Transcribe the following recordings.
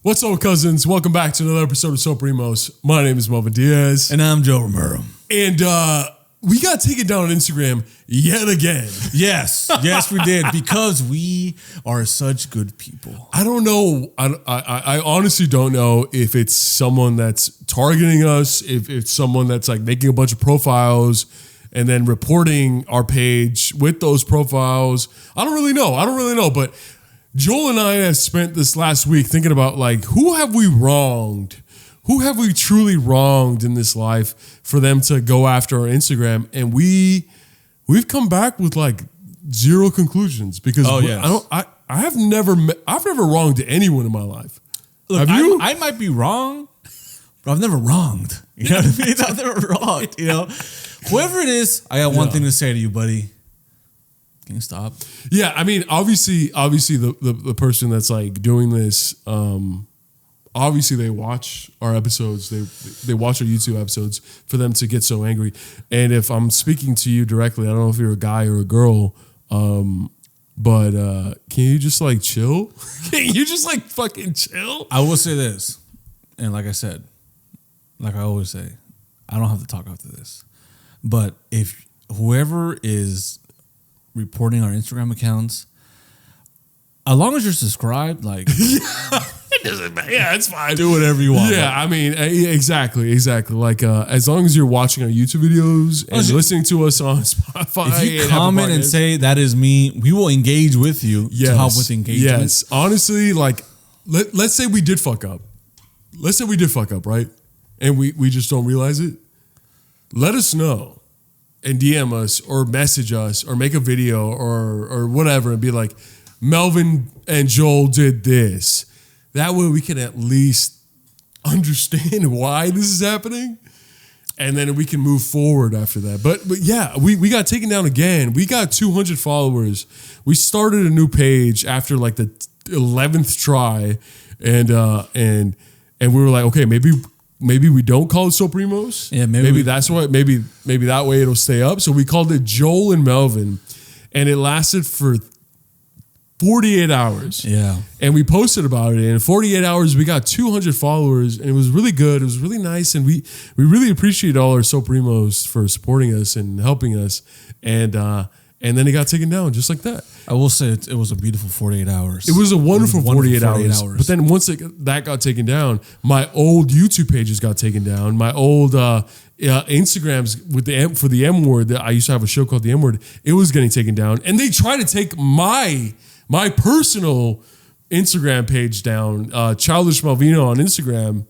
What's up, cousins? Welcome back to another episode of So Primos. My name is Melvin Diaz. And I'm Joe Romero. And we got taken down on Instagram yet again. Yes, we did, because we are such good people. I don't know. I honestly don't know if it's someone that's targeting us, if it's someone that's like making a bunch of profiles and then reporting our page with those profiles. I don't really know, but Joel and I have spent this last week thinking about like, who have we wronged? Who have we truly wronged in this life for them to go after our Instagram? And we've come back with like zero conclusions because I've never wronged anyone in my life. Look, have you? I might be wrong, but I've never wronged. You know what I mean? I've never wronged. You know, whoever it is, I got one thing to say to you, buddy. Can you stop? Yeah, I mean, obviously, the person that's like doing this, obviously they watch our episodes. They watch our YouTube episodes for them to get so angry. And if I'm speaking to you directly, I don't know if you're a guy or a girl, but can you just like chill? Can you just like fucking chill? I will say this, and like I said, like I always say, I don't have to talk after this. But if whoever is reporting our Instagram accounts, as long as you're subscribed, like it doesn't matter. Yeah, it's fine. Do whatever you want. Yeah, I mean, exactly. Like, as long as you're watching our YouTube videos and listening to us on Spotify, if you comment and say that is me, we will engage with you to help with engagement. Yes, honestly, like let's say we did fuck up. Let's say we did fuck up, right? And we just don't realize it. Let us know. And DM us or message us or make a video or whatever and be like, Melvin and Joel did this. That way we can at least understand why this is happening. And then we can move forward after that. But yeah, we got taken down again. We got 200 followers. We started a new page after like the 11th try. And we were like, okay, maybe we don't call it So Primos. Yeah, maybe that's why. Maybe that way it'll stay up. So we called it Joel and Melvin, and it lasted for 48 hours. Yeah, and we posted about it. And in 48 hours, we got 200 followers, and it was really good. It was really nice, and we really appreciate all our So Primos for supporting us and helping us. And then it got taken down just like that. I will say it was a beautiful 48 hours. It was a wonderful 48 hours. But then once that got taken down, my old YouTube pages got taken down. My old Instagrams for the M word, that I used to have a show called the M word, it was getting taken down. And they tried to take my personal Instagram page down, Childish Malvino on Instagram.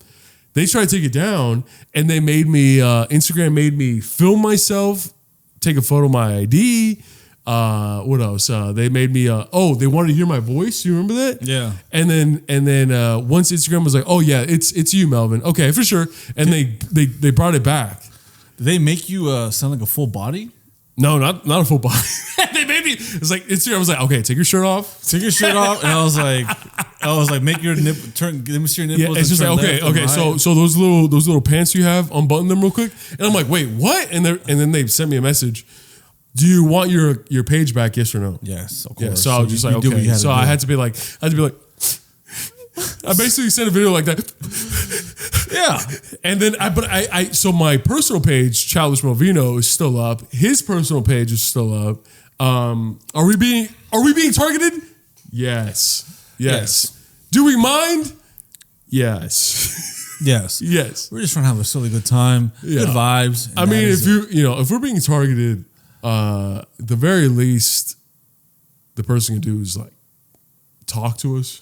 They tried to take it down, and they made me, Instagram made me film myself, take a photo of my ID. What else? They made me. They wanted to hear my voice. You remember that? Yeah. And then once Instagram was like, oh yeah, it's you, Melvin. Okay, for sure. And they brought it back. Did they make you sound like a full body? No, not a full body. They made me. It's like Instagram was like, okay, take your shirt off. Take your shirt off, and I was like, make your nipple turn. Let me see your nipples. Yeah, it's just like okay. So those little pants you have, unbutton them real quick. And I'm like, wait, what? And then they sent me a message. Do you want your page back? Yes or no? Yes, of course. Yeah, so I was just like, okay. So I had to be like, I basically sent a video like that. Yeah. And then so my personal page, Childish Malvino, is still up. His personal page is still up. Are we being targeted? Yes. Do we mind? Yes. Yes. Yes. We're just trying to have a silly good time. Yeah. Good vibes. I mean, if we're being targeted, the very least the person can do is like talk to us.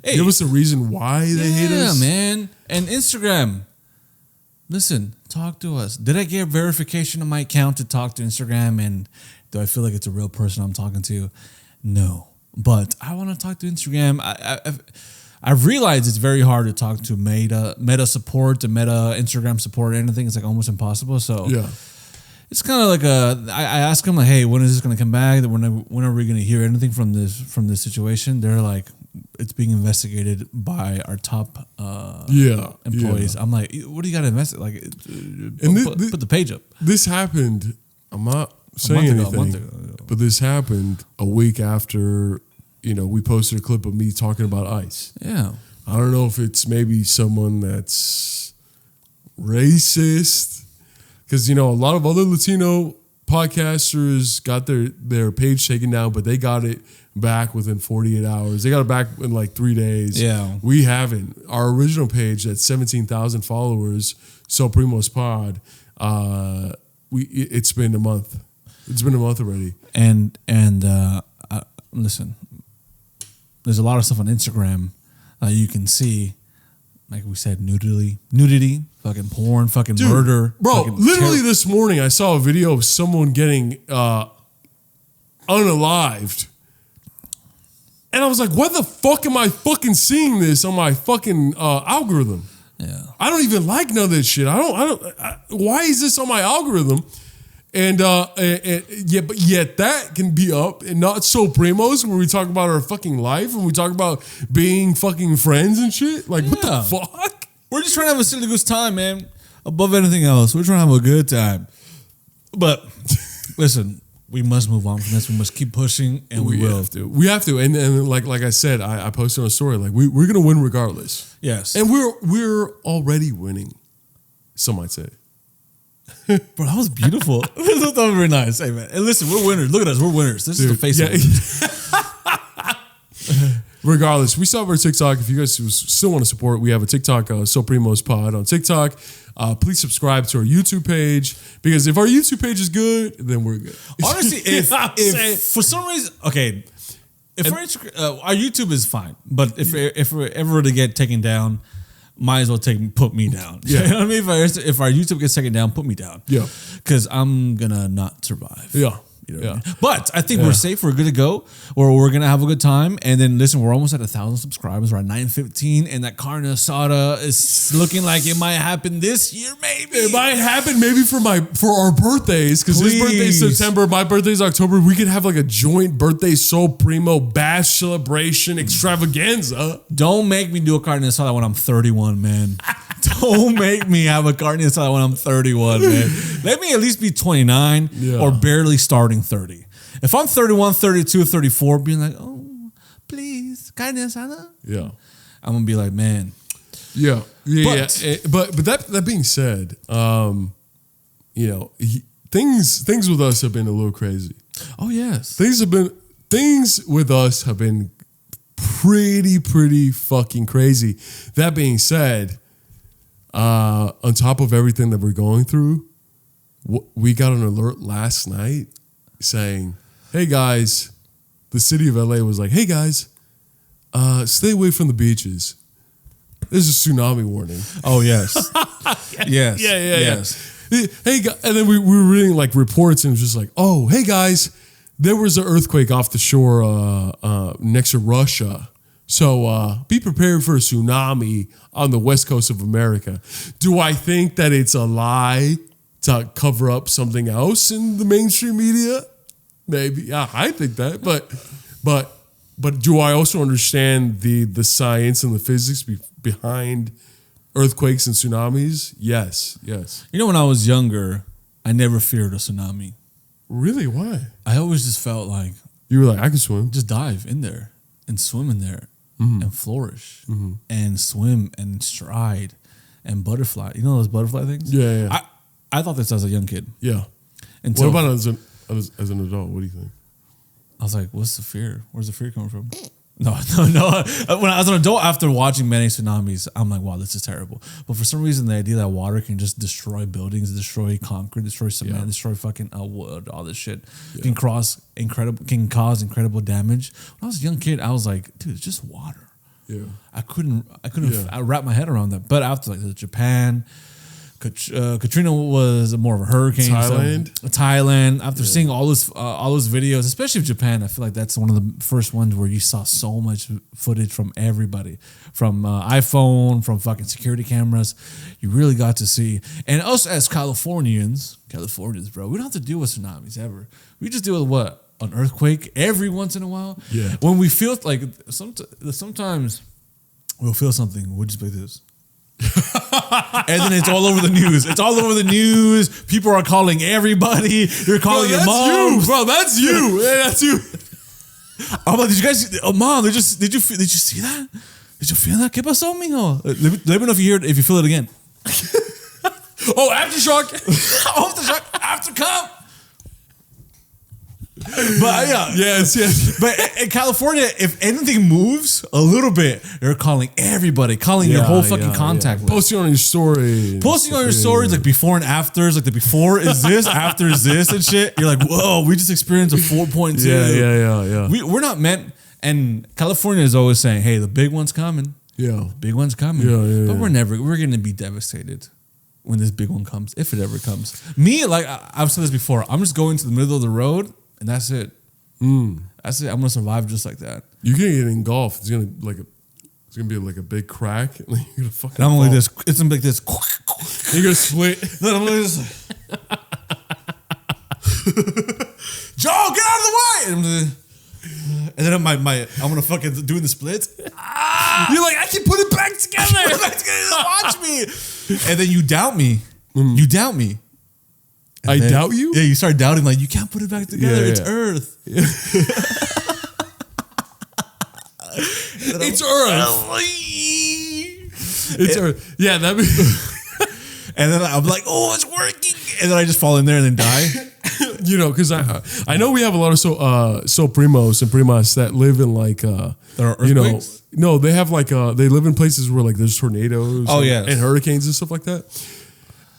Hey, give us a reason why they hate us. Yeah, man. And Instagram. Listen, talk to us. Did I get verification on my account to talk to Instagram? And do I feel like it's a real person I'm talking to? No. But I want to talk to Instagram. I've realized it's very hard to talk to Meta support, to Meta Instagram support, anything. It's like almost impossible. So yeah. It's kind of like I ask them like, hey, when is this going to come back? When are we going to hear anything from this situation? They're like, it's being investigated by our top employees. Yeah. I'm like, what do you got to investigate? Like, put the page up. This happened. I'm not saying anything, but this happened a week after we posted a clip of me talking about ICE. Yeah. I don't know if it's maybe someone that's racist, because a lot of other Latino podcasters got their page taken down, but they got it back within 48 hours. They got it back in like 3 days. Yeah. We haven't. Our original page that's 17,000 followers, So Primos Pod, it's been a month. It's been a month already. And listen, there's a lot of stuff on Instagram you can see, like we said, nudity, fucking porn, fucking Dude, murder. Bro, fucking literally this morning I saw a video of someone getting unalived. And I was like, what the fuck am I fucking seeing this on my fucking algorithm? Yeah. I don't even like none of this shit. Why is this on my algorithm? And but yet that can be up, and not so Primos, where we talk about our fucking life and we talk about being fucking friends and shit. Like, what the fuck? We're just trying to have a silly goose time, man. Above anything else, we're trying to have a good time. But listen, we must move on from this. We must keep pushing, and we will. We have to. And like I said, I posted on a story, like we're gonna win regardless. Yes. And we're already winning, some might say. Bro, that was beautiful. That was very nice. Hey, man. And listen, we're winners. Look at us. We're winners. This is the face of it. Regardless, we still have our TikTok. If you guys still want to support, we have a TikTok, So Primos Pod on TikTok. Please subscribe to our YouTube page, because if our YouTube page is good, then we're good. Honestly, if for some reason, okay, if our YouTube is fine, but if we're ever to get taken down, might as well put me down. Yeah. You know what I mean? If our YouTube gets taken down, put me down. Yeah. Because I'm gonna not survive. Yeah. You know what I mean? But I think we're safe. We're good to go. Or we're gonna have a good time. And then listen, we're almost at 1,000 subscribers. We're at 915, and that carne asada is looking like it might happen this year. Maybe it might happen. Maybe for our birthdays, because his birthday's September, my birthday's October. We could have like a joint birthday So Primo bash celebration extravaganza. Don't make me do a carne asada when I'm 31, man. Don't make me have a carne asada when I'm 31, man. Let me at least be 29 or barely starting 30. If I'm 31, 32, 34, being like, oh, please, carne asada? Yeah. I'm going to be like, man. Yeah. But that being said, things with us have been a little crazy. Oh, yes. Things with us have been pretty fucking crazy. That being said, on top of everything that we're going through, we got an alert last night saying, hey guys, the city of LA was like, hey guys, stay away from the beaches. There's a tsunami warning. Oh, yes. Yes. Yes. Hey, and then we were reading like reports, and it was just like, oh, hey guys, there was an earthquake off the shore next to Russia. So be prepared for a tsunami on the west coast of America. Do I think that it's a lie to cover up something else in the mainstream media? Maybe. Yeah, I think that. But do I also understand the science and the physics behind earthquakes and tsunamis? Yes. You know, when I was younger, I never feared a tsunami. Really? Why? I always just felt like... You were like, I can swim. Just dive in there and swim in there. And flourish and swim and stride and butterfly. You know those butterfly things? Yeah. I thought this as a young kid. Yeah. Until, what about as an adult? What do you think? I was like, what's the fear? Where's the fear coming from? No. When I was an adult, after watching many tsunamis, I'm like, wow, this is terrible. But for some reason, the idea that water can just destroy buildings, destroy concrete, destroy cement, destroy fucking wood, all this shit can cause incredible damage. When I was a young kid, I was like, dude, it's just water. Yeah, I couldn't wrap my head around that. But after like Japan, Katrina was more of a hurricane. Thailand. After seeing all those videos, especially of Japan, I feel like that's one of the first ones where you saw so much footage from everybody, from iPhone, from fucking security cameras. You really got to see. And us as Californians, bro, we don't have to deal with tsunamis ever. We just deal with what? An earthquake every once in a while. Yeah. When we feel like sometimes we'll feel something, we'll just be like this. And then it's all over the news. People are calling everybody. You're calling your mom. Bro, that's you. Yeah, that's you. I'm like, did you guys? Oh, mom, did you see that? Did you feel that? ¿Qué pasó, mijo? Let me know if you feel it again. Oh, aftershock. Aftershock. Aftercom. But yeah, yes. But in California, if anything moves a little bit, they're calling everybody, calling your whole fucking contact list. Posting on your story. Posting on your stories, like before and afters, like the before is this, after is this and shit. You're like, whoa, we just experienced a 4.2. Yeah. We're not meant, and California is always saying, hey, the big one's coming. Yeah. The big one's coming. But we're going to be devastated when this big one comes, if it ever comes. Me, like I've said this before, I'm just going to the middle of the road and that's it. That's it. I'm going to survive just like that. You're going to get engulfed. It's going to be like a big crack. And you're going to fucking and I'm like this. It's going to be like this. You're going to split. Then I'm like this. Joe, get out of the way! And then I'm gonna fucking doing the splits. You're like, I can put it back together. Watch me. And then you doubt me. You doubt me. I doubt you? Yeah, you start doubting, like, you can't put it back together. It's Earth. It's Earth. It's Earth. Yeah, that be. And then I'm like, oh, it's working. And then I just fall in there and then die. You know, because I know we have a lot of so primos and primas that live in like there are earthquakes? No, they have like they live in places where like there's tornadoes and hurricanes and stuff like that.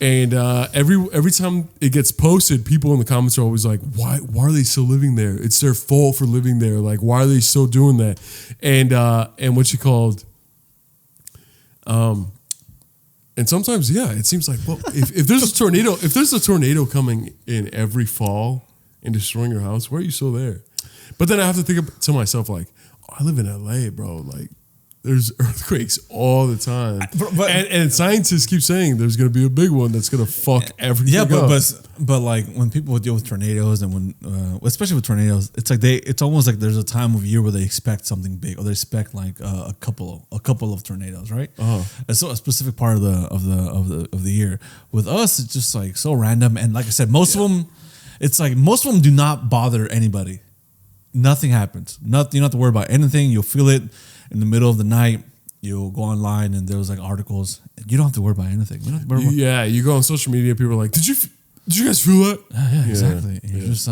And every time it gets posted, people in the comments are always like, why are they still living there? It's their fault for living there. Like, why are they still doing that? And what you called and sometimes, it seems like, well, if there's a tornado coming in every fall and destroying your house, why are you still there? But then I have to think to myself, like, oh, I live in LA, bro. Like, there's earthquakes all the time. And scientists keep saying there's going to be a big one that's going to fuck everything up. But like when people deal with tornadoes and when, especially with tornadoes, it's like it's almost like there's a time of year where they expect something big or they expect like a couple of tornadoes, right? It's so a specific part of the year. With us, it's just like so random. And like I said, most of them, it's like most of them do not bother anybody. Nothing happens. You don't have to worry about anything. You'll feel it. In the middle of the night, you'll go online and there's like articles. You don't have to worry about anything. You don't have to worry about you go on social media. People are like, "Did you guys feel that?" Yeah, exactly. And you're just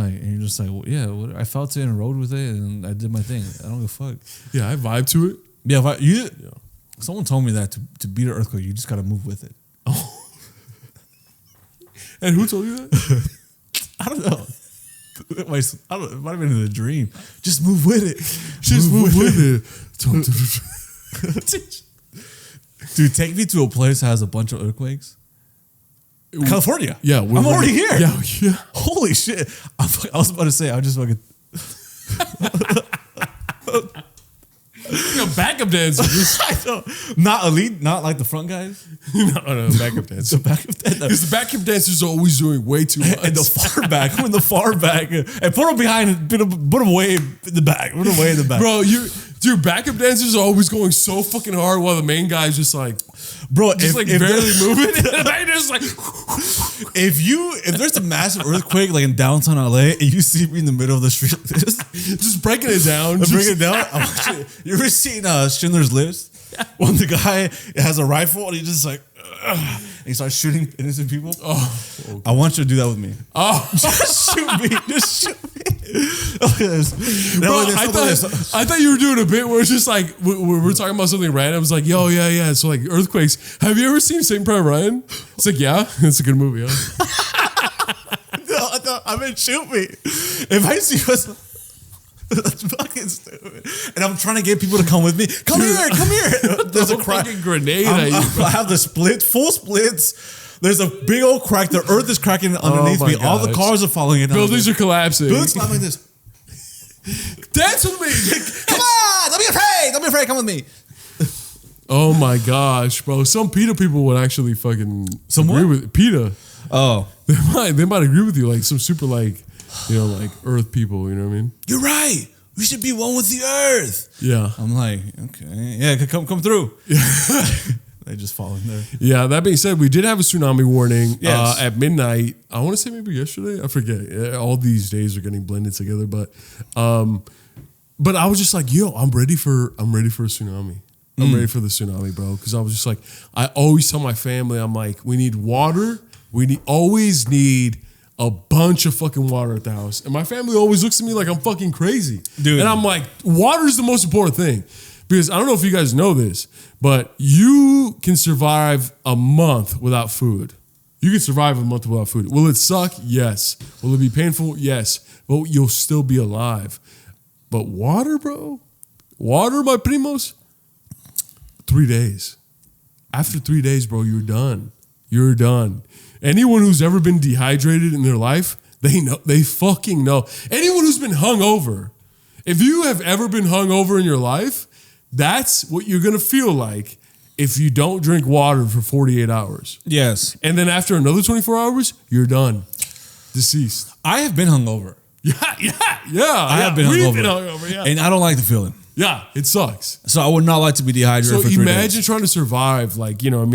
like, well, yeah. I felt it and rode with it, and I did my thing. I don't give a fuck. Yeah, I vibe to it. Yeah, someone told me that to beat an earthquake, you just gotta move with it. Oh. And who told you that? I don't know. It might have been in a dream. Just move with it. Just move with it. Dude, take me to a place that has a bunch of earthquakes. California. Yeah. I'm already here. Yeah. Holy shit. I was about to say, I just fucking... You're a backup dancer. I know. Not elite, not like the front guys. No, backup dancer. Because the backup dancers are always doing way too much. And the far back, I'm in the far back. And put them behind, put them way in the back. Put them way in the back. Bro, dude, backup dancers are always going so fucking hard while the main guy's just like... Bro, just barely moving. And just like... If there's a massive earthquake like in downtown LA and you see me in the middle of the street, just breaking it down. You ever seen Schindler's List? When the guy has a rifle and he just like, and he starts shooting innocent people. Oh, okay. I want you to do that with me. Oh, just shoot me. Just shoot me. Bro, I thought you were doing a bit where it's just like we're talking about something random. It's like, yo, yeah. So like earthquakes. Have you ever seen Saving Private Ryan? It's like, yeah, it's a good movie. Huh? No, I mean, shoot me. If I see us, that's fucking stupid. And I'm trying to get people to come with me. Come here. There's a fucking grenade. I have the full splits. There's a big old crack. The earth is cracking underneath me. All the cars are falling in. Buildings are collapsing. Buildings like this. Dance with me. Come on. Don't be afraid. Don't be afraid. Come with me. Oh my gosh, bro. Some PETA people would actually fucking agree with PETA. Oh. They might agree with you. Like some super like, like earth people. You know what I mean? You're right. We should be one with the earth. Yeah. I'm like, okay. Yeah, come through. They just fall in there. Yeah, that being said, we did have a tsunami warning at midnight. I want to say maybe yesterday. I forget. All these days are getting blended together, but I was just like, yo, I'm ready for a tsunami. I'm ready for the tsunami, bro. Because I was just like, I always tell my family, I'm like, we need water. Always need a bunch of fucking water at the house. And my family always looks at me like I'm fucking crazy. Dude. And I'm like, water is the most important thing. Because I don't know if you guys know this, but you can survive a month without food. You can survive a month without food. Will it suck? Yes. Will it be painful? Yes. But you'll still be alive. But water, bro? Water, my primos? 3 days. After 3 days, bro, you're done. You're done. Anyone who's ever been dehydrated in their life, they know. They fucking know. Anyone who's been hungover, if you have ever been hungover in your life, that's what you're going to feel like if you don't drink water for 48 hours. Yes. And then after another 24 hours, you're done. Deceased. I have been hungover. Yeah. I have been We've hungover. been hungover, yeah. And I don't like the feeling. Yeah, it sucks. So I would not like to be dehydrated So for 3 imagine days. trying to survive, like, you know,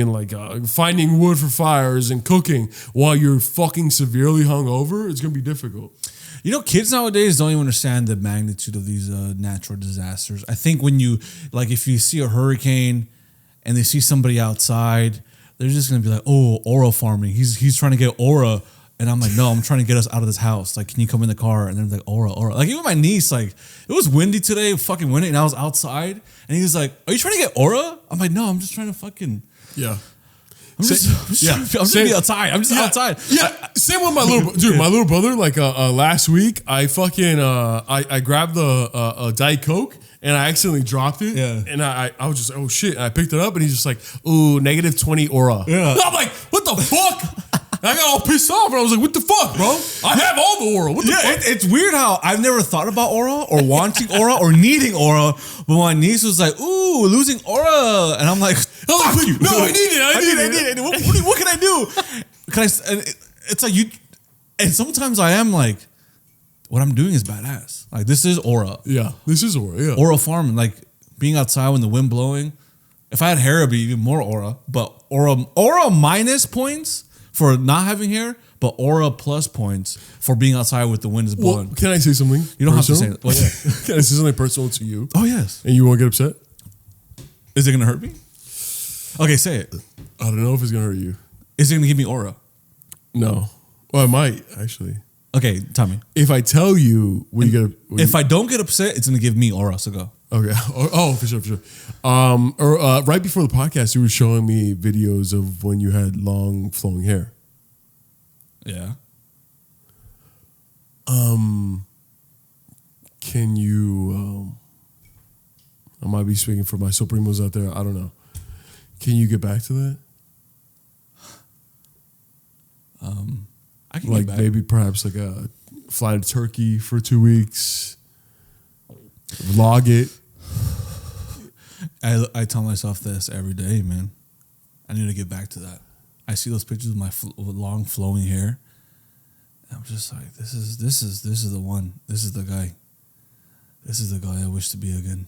finding wood for fires and cooking while you're fucking severely hungover. It's going to be difficult. You know, kids nowadays don't even understand the magnitude of these natural disasters. I think when you, like, if you see a hurricane and they see somebody outside, they're just going to be like, oh, aura farming. He's trying to get aura. And I'm like, no, I'm trying to get us out of this house. Like, can you come in the car? And they're like, aura. Like, even my niece, like, it was windy today, fucking windy, and I was outside. And he was like, are you trying to get aura? I'm like, no, I'm just trying to fucking... Yeah. I'm just be outside. I'm just outside. Yeah, same with my little dude. My little brother. Like last week, I fucking I grabbed the Diet Coke and I accidentally dropped it. Yeah. And I was just oh shit. And I picked it up and he's just like, ooh, -20 aura. Yeah. And I'm like, what the fuck? And I got all pissed off and I was like, what the fuck, bro? I have all the aura. What the fuck? It's weird how I've never thought about aura or wanting aura or needing aura, but my niece was like, ooh, losing aura. And I'm like, fuck you. No, I need it. I need it. What can I do? It's like you, and sometimes I am like, what I'm doing is badass. Like, this is aura. Yeah, this is aura. Yeah. Aura farming, like being outside when the wind blowing. If I had hair, it'd be even more aura. But aura minus points for not having hair, but aura plus points for being outside with the wind is blowing. Well, can I say something? You don't personal? have to say it. Well, yeah. Can I say something personal to you? Oh, yes. And you won't get upset? Is it going to hurt me? Okay, say it. I don't know if it's gonna hurt you. Is it going to give me aura? No. Well, I might actually. Okay, tell me. If I tell you, will you get? If I don't get upset, it's going to give me aura. So go. Okay. Oh, for sure. Right before the podcast, you were showing me videos of when you had long flowing hair. Yeah. Can you? I might be speaking for my Primos out there. I don't know. Can you get back to that? I can Like get back. maybe perhaps like a fly to Turkey for 2 weeks. Vlog it. I tell myself this every day, man. I need to get back to that. I see those pictures of my with long flowing hair. And I'm just like, this is the one. This is the guy. This is the guy I wish to be again.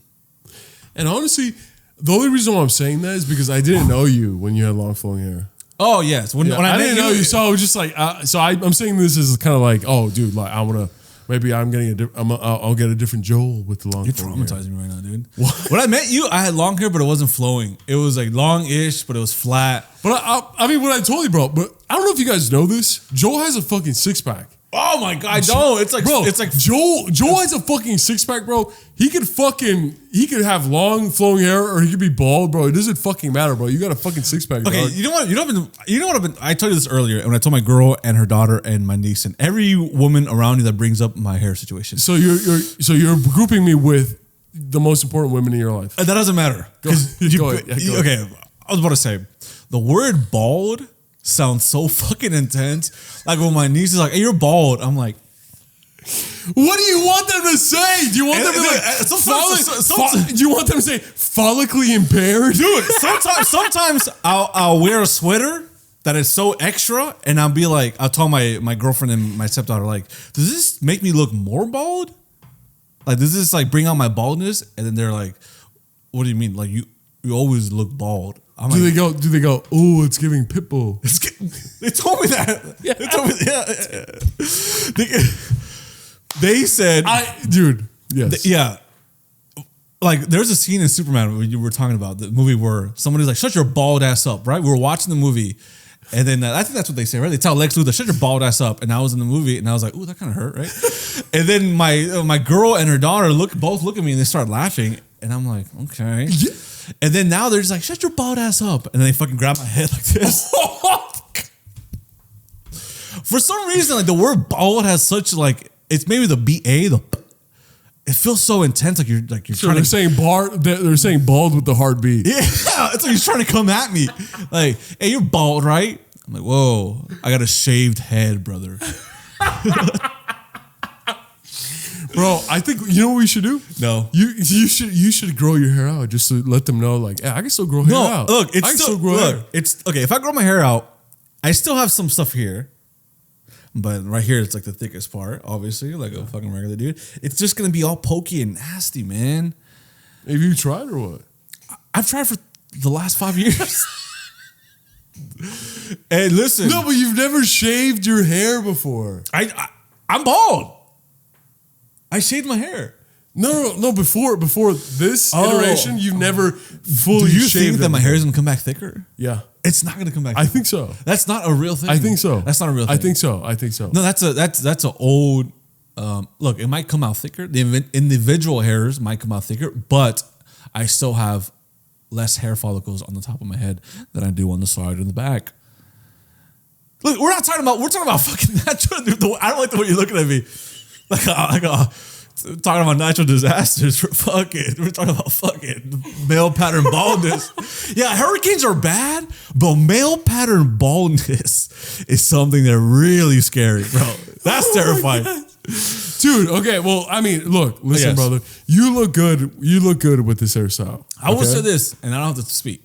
And honestly, the only reason why I'm saying that is because I didn't know you when you had long flowing hair. Oh yes, when I didn't know you, so I was just like, I'm saying this is kind of like, oh, dude, like I want to. Maybe I'm getting I'll get a different Joel with the long hair. You're traumatizing me right now, dude. When I met you, I had long hair, but it wasn't flowing. It was like long-ish, but it was flat. But I mean, what I told you, bro. But I don't know if you guys know this. Joel has a fucking 6-pack. Oh my god, no! It's like, bro, it's like Joel has a fucking 6-pack, bro. He could have long flowing hair or he could be bald, bro. It doesn't fucking matter, bro. You got a fucking 6-pack. Okay, dog. you know what I've been. I told you this earlier, and when I told my girl and her daughter and my niece and every woman around you that brings up my hair situation. So you're grouping me with the most important women in your life. That doesn't matter. Go ahead. Okay, I was about to say the word bald sounds so fucking intense. Like when my niece is like, "Hey, you're bald," I'm like, what do you want them to say? Do you want them to like do you want them to say follically impaired? Dude, sometimes I'll wear a sweater that is so extra, and I'll be like, I'll tell my girlfriend and my stepdaughter, like, does this make me look more bald? Like, does this like bring out my baldness? And then they're like, what do you mean? Like you always look bald. I'm do they go, oh, it's giving Pitbull. They told me that. Yeah. They told me They said, dude, yes. Yeah. like there's a scene in Superman when you were talking about the movie where somebody's like, "Shut your bald ass up," right? We were watching the movie, and then I think that's what they say, right? They tell Lex Luthor, "Shut your bald ass up," and I was in the movie, and I was like, "Ooh, that kind of hurt," right? And then my girl and her daughter both look at me and they start laughing, and I'm like, "Okay." Yeah. And then now they're just like, "Shut your bald ass up," and then they fucking grab my head like this. For some reason, like the word bald has such like it's maybe the BA it feels so intense, like you're So trying they're to saying they're saying bald with the hard B. yeah, it's like he's trying to come at me. Like, hey, you're bald, right? I'm like, whoa, I got a shaved head, brother. Bro, I think you know what we should do? No. You should grow your hair out just to let them know, like, yeah, I can still grow hair out. Look, I can still grow hair. It's okay. If I grow my hair out, I still have some stuff here. But right here, it's like the thickest part, obviously, like a fucking regular dude. It's just gonna be all pokey and nasty, man. Have you tried or what? I've tried for the last 5 years. Hey, listen. No, but you've never shaved your hair before. I'm bald. I shaved my hair. No. Before this iteration, you've never fully Do you shaved think that my hair is gonna come back thicker? Yeah. It's not gonna come back. I think so. That's not a real thing. I think so. That's not a real thing. I think so. No, that's an old. Look, it might come out thicker. The individual hairs might come out thicker, but I still have less hair follicles on the top of my head than I do on the side and the back. Look, we're talking about fucking natural. I don't like the way you're looking at me. Talking about natural disasters. We're talking about fucking male pattern baldness. Yeah, hurricanes are bad, but male pattern baldness is something that really scary, bro. That's terrifying. Dude, okay, well, I mean, listen, Yes. brother. You look good. You look good with this hairstyle. I will say this, and I don't have to speak.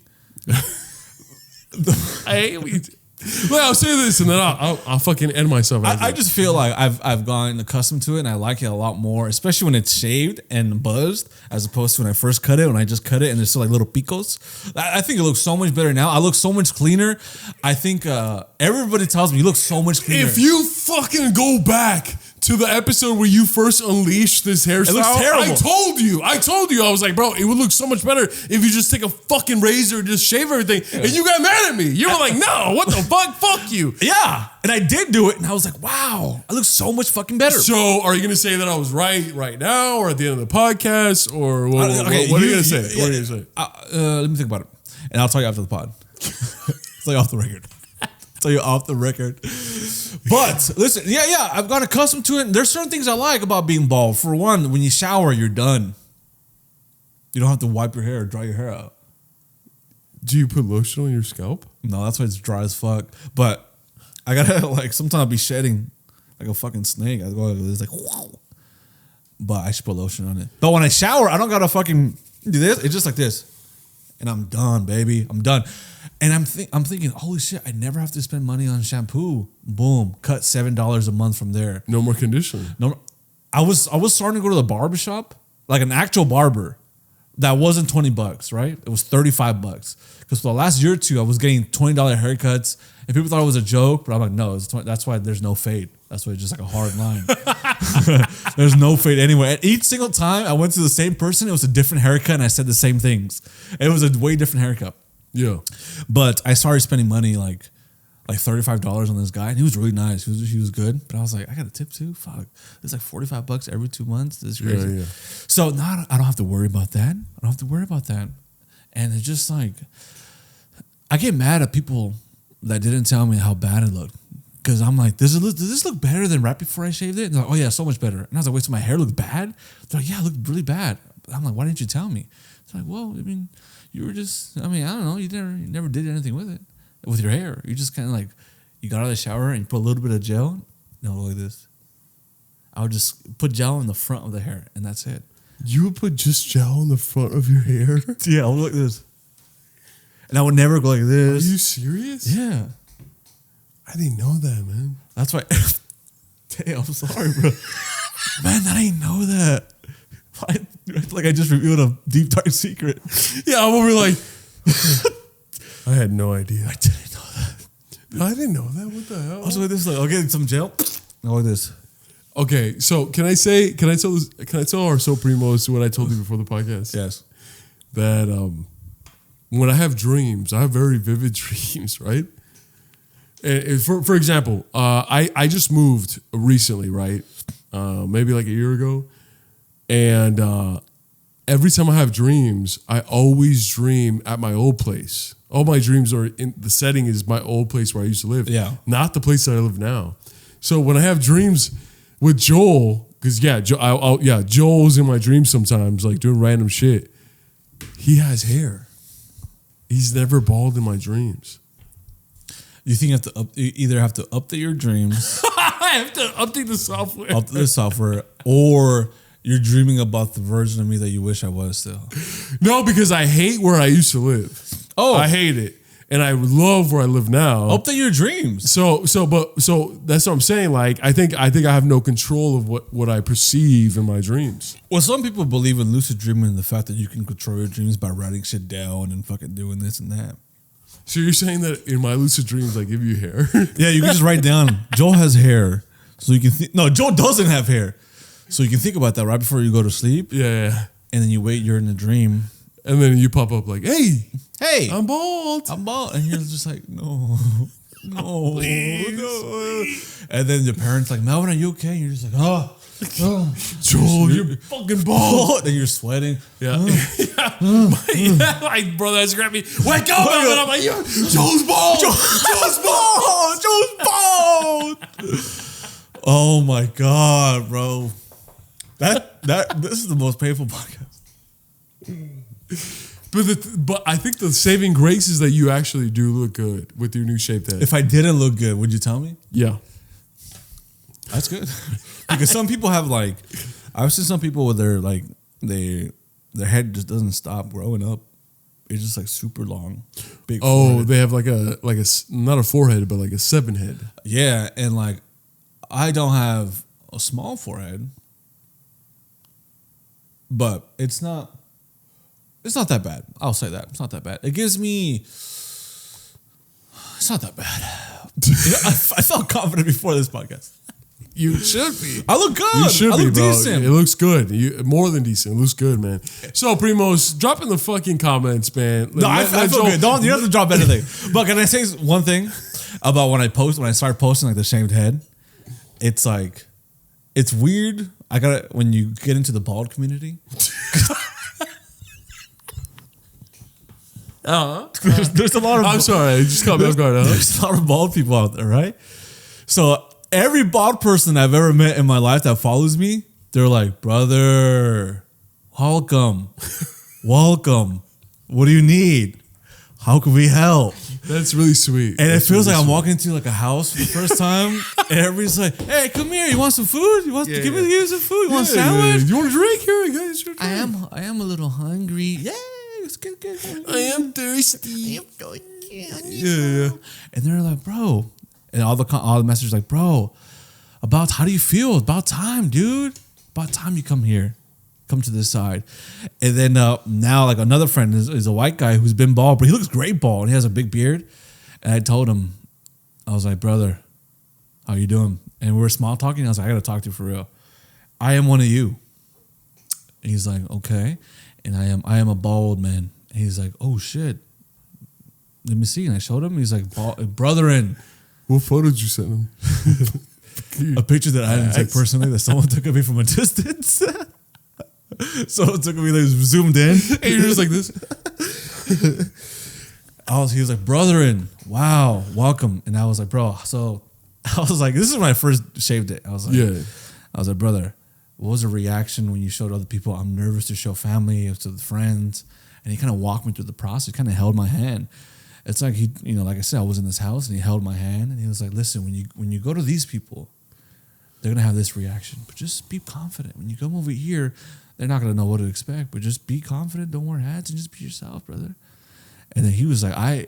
I'll say this, and then I'll fucking end myself. I just feel like I've gotten accustomed to it, and I like it a lot more, especially when it's shaved and buzzed, as opposed to when I first cut it. When I just cut it and there's still like little picos, I think it looks so much better now. I look so much cleaner. I think everybody tells me you look so much cleaner. If you fucking go back to the episode where you first unleashed this hairstyle, it looks terrible. I told you, I was like, bro, it would look so much better if you just take a fucking razor and just shave everything. Yeah. And you got mad at me. You were like, no, what the fuck? Fuck you. Yeah. And I did do it, and I was like, wow, I look so much fucking better. So are you going to say that I was right now or at the end of the podcast? Or what are you going to say? What are you going to say? Let me think about it. And I'll tell you after the pod. I'll tell you off the record. Tell you off the record. But listen, yeah, I've got accustomed to it. There's certain things I like about being bald. For one, when you shower, you're done. You don't have to wipe your hair or dry your hair out. Do you put lotion on your scalp? No, that's why it's dry as fuck. But I gotta like sometimes I'll be shedding like a fucking snake. I go like this, like whoa. But I should put lotion on it. But when I shower, I don't gotta fucking do this. It's just like this. And I'm done, baby. I'm done. And I'm thinking, holy shit, I never have to spend money on shampoo. Boom. Cut $7 a month from there. No more conditioning. No, I was starting to go to the barbershop, like an actual barber. That wasn't $20, right? It was $35. Because for the last year or two, I was getting $20 haircuts. And people thought it was a joke, but I'm like, no, it's 20, that's why there's no fade. That's why it's just like a hard line. There's no fade anyway. And each single time I went to the same person, it was a different haircut and I said the same things. It was a way different haircut. Yeah. But I started spending money like $35 on this guy, and he was really nice. He was good. But I was like, I got a tip too? Fuck. It's like $45 every 2 months. This is crazy. Yeah. So now I don't have to worry about that. And it's just like, I get mad at people that didn't tell me how bad it looked. Because I'm like, does this look better than right before I shaved it? And they're like, oh yeah, so much better. And I was like, wait, so my hair looked bad? They're like, yeah, it looked really bad. I'm like, why didn't you tell me? It's like, well, I mean, you were just, I don't know, you never did anything with it, with your hair. You just kind of like, you got out of the shower and you put a little bit of gel. No, look at this. I would just put gel in the front of the hair and that's it. You would put just gel in the front of your hair? Yeah, I would look like this. And I would never go like this. Are you serious? Yeah. I didn't know that, man. That's why. Damn, I'm sorry, bro. Man, I didn't know that. Like I just revealed a deep dark secret. Yeah, I'm over like, I had no idea. I didn't know that. I didn't know that. What the hell? I was like this, like, I'll get some gel. I'll like this. Okay, so can I tell our so primos what I told you before the podcast? Yes. That when I have dreams, I have very vivid dreams, right? And for example, I just moved recently, right? Maybe like a year ago, and every time I have dreams, I always dream at my old place. All my dreams are in the setting is my old place where I used to live, not the place that I live now. So when I have dreams with Joel, because Joel's in my dreams sometimes, like doing random shit. He has hair. He's never bald in my dreams. You think you either have to update your dreams, I have to update the software, or you're dreaming about the version of me that you wish I was still. No, because I hate where I used to live. Oh, I hate it. And I love where I live now. Update your dreams. So that's what I'm saying. Like, I think I have no control of what I perceive in my dreams. Well, some people believe in lucid dreaming and the fact that you can control your dreams by writing shit down and fucking doing this and that. So you're saying that in my lucid dreams, I give you hair? Yeah, you can just write down, Joel has hair. So you can no, Joel doesn't have hair. So you can think about that right before you go to sleep. Yeah. And then you wait, you're in a dream. And then you pop up like, hey, I'm bald. And you're just like, no, Please. no. And then your parents like, Melvin, are you okay? And you're just like, Joel, you're fucking bald. And you're sweating. Yeah. My brother has grabbed me. Wake up, Melvin. I'm like, Joel's bald. Joel's bald. Joel's bald. Oh my God, bro. This is the most painful podcast. But I think the saving grace is that you actually do look good with your new shaped head. If I didn't look good, would you tell me? Yeah. That's good. Because some people have like, I've seen some people with their like, their head just doesn't stop growing up. It's just like super long, big. Oh, forehead. they have like a not a forehead, but like a 7 head. Yeah, and like, I don't have a small forehead, but it's not that bad. I'll say that. It's not that bad. It gives me... It's not that bad. I felt confident before this podcast. You should be. I look good. You should be, look bro. decent. It looks good. More than decent. It looks good, man. So, Primos, drop in the fucking comments, man. No, I feel good. You don't have to drop anything. But can I say one thing about when I start posting like the shaved head? It's like... It's weird. When you get into the bald community... There's a lot of... I'm sorry. I just caught me off guard. There's a lot of bald people out there, right? So every bald person I've ever met in my life that follows me, they're like, brother, welcome. Welcome. What do you need? How can we help? That's really sweet. And That's it feels really like I'm sweet. walking into like a house for the first time, and everybody's like, "Hey, come here! You want some food? You want give me some food? You want a sandwich? You want a drink? Here, guys. I am a little hungry. Yeah, it's good. I am thirsty. Yeah. And they're like, bro, and all the messages like, bro, how do you feel? About time, dude. About time you come here. Come to this side. And then now like another friend is a white guy who's been bald, but he looks great bald and he has a big beard. And I told him, I was like, brother, how you doing? And we were small talking. I was like, I gotta talk to you for real. I am one of you. And he's like, okay. And I am a bald man. And he's like, oh shit. Let me see. And I showed him. He's like, brotherin. What photo did you send him? A picture that I didn't take personally, that someone took of me from a distance. So it took me like zoomed in. And you're just like this. He was like, brotherin, wow, welcome. And I was like, bro, so I was like, this is when I first shaved it. I was like, brother, what was the reaction when you showed other people? I'm nervous to show family, to the friends. And he kind of walked me through the process, kind of held my hand. It's like he, like I said, I was in this house and he held my hand and he was like, listen, when you go to these people, they're going to have this reaction, but just be confident. When you come over here, they're not going to know what to expect, but just be confident. Don't wear hats and just be yourself, brother. And then he was like, I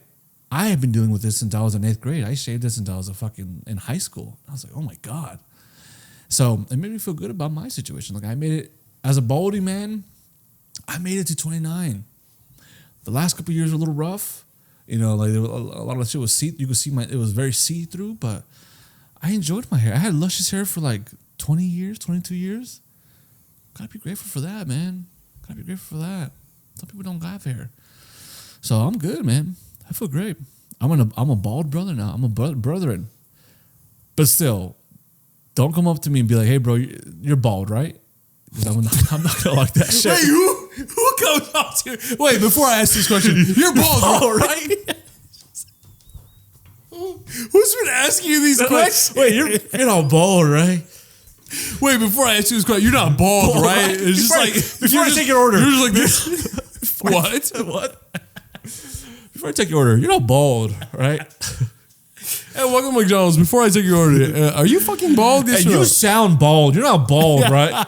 have been dealing with this since I was in 8th grade. I shaved this since I was in high school. I was like, oh my God. So it made me feel good about my situation. Like I made it as a baldy man. I made it to 29. The last couple of years were a little rough. Like there was a lot of shit you could see it was very see-through, but I enjoyed my hair. I had luscious hair for like 20 years, 22 years. Gotta be grateful for that, man. Gotta be grateful for that. Some people don't got hair. So I'm good, man. I feel great. I'm a bald brother now. I'm a brethren. But still, don't come up to me and be like, hey, bro, you're bald, right? I'm not gonna like that shit. Wait, who comes up to you? Wait, before I ask this question, you're bald, bro, right? Who's been asking you these questions? Wait, you're not bald, right? Wait, before I ask you this question, you're not bald, right? It's just like before I take your order, you're just like this. What? Before I take your order, you're not bald, right? Hey, welcome to McDonald's. Before I take your order, are you fucking bald? Hey, you sound bald. You're not bald, right?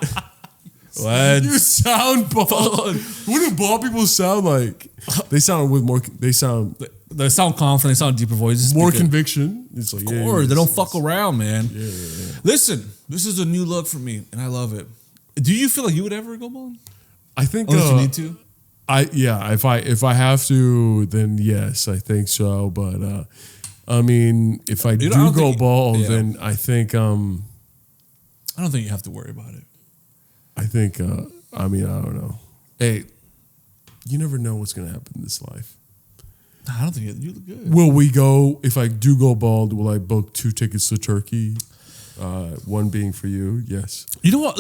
What? You sound bald. What do bald people sound like? They sound with more. They sound confident. They sound deeper voices. More conviction. It's like, of course, they don't fuck around, man. Yeah. Listen, this is a new look for me, and I love it. Do you feel like you would ever go bald? I think. Unless you need to. If I have to, then yes, I think so. But I mean, if I do go bald, then I think I don't think you have to worry about it. I think I don't know. Hey, you never know what's gonna happen in this life. I don't think you look good. Will we go? If I do go bald, will I book 2 tickets to Turkey? One being for you. Yes. You know what?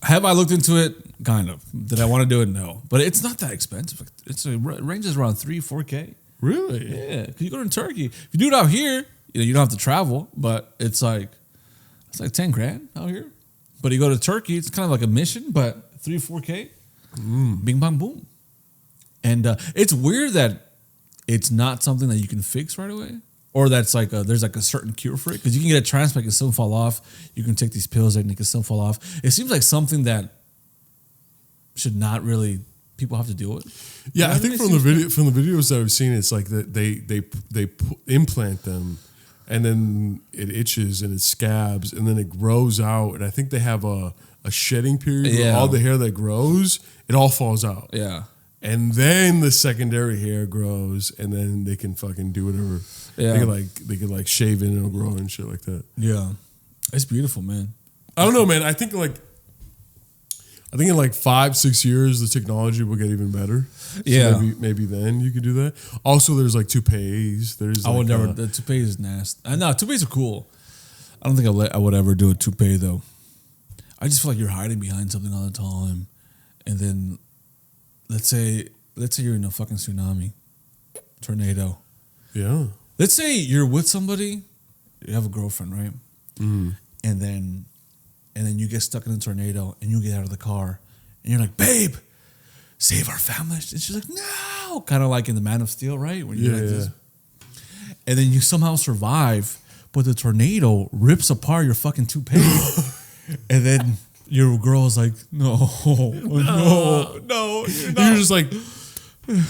Have I looked into it? Kind of. Did I want to do it? No. But it's not that expensive. It ranges around 3-4K. Really? Yeah. Because you go to Turkey. If you do it out here, you don't have to travel. But it's like 10 grand out here. But you go to Turkey, it's kind of like a mission. But 3-4K. Bing bang boom. And it's weird that it's not something that you can fix right away. Or that's like there's like a certain cure for it. Because you can get a transplant, it can still fall off. You can take these pills and it can still fall off. It seems like something that should not really people have to deal with. Yeah, I think from the videos that I've seen, it's like that they implant them, and then it itches and it scabs, and then it grows out. And I think they have a shedding period where all the hair that grows, it all falls out. Yeah. And then the secondary hair grows, and then they can fucking do whatever. Yeah. They can like shave it and it'll grow and shit like that. Yeah. It's beautiful, man. I don't know, man. I think in like 5-6 years the technology will get even better. So yeah. Maybe then you could do that. Also, there's like toupees. I would never. The toupee is nasty. No, toupees are cool. I don't think I would ever do a toupee though. I just feel like you're hiding behind something all the time, and then let's say you're in a fucking tsunami, tornado. Yeah. Let's say you're with somebody, you have a girlfriend, right? Mm. And then you get stuck in a tornado, and you get out of the car, and you're like, "Babe, save our family." And she's like, "No," kind of like in the Man of Steel, right? When you're like this. And then you somehow survive, but the tornado rips apart your fucking toupee, and then your girl's like, "No, no, you're just like,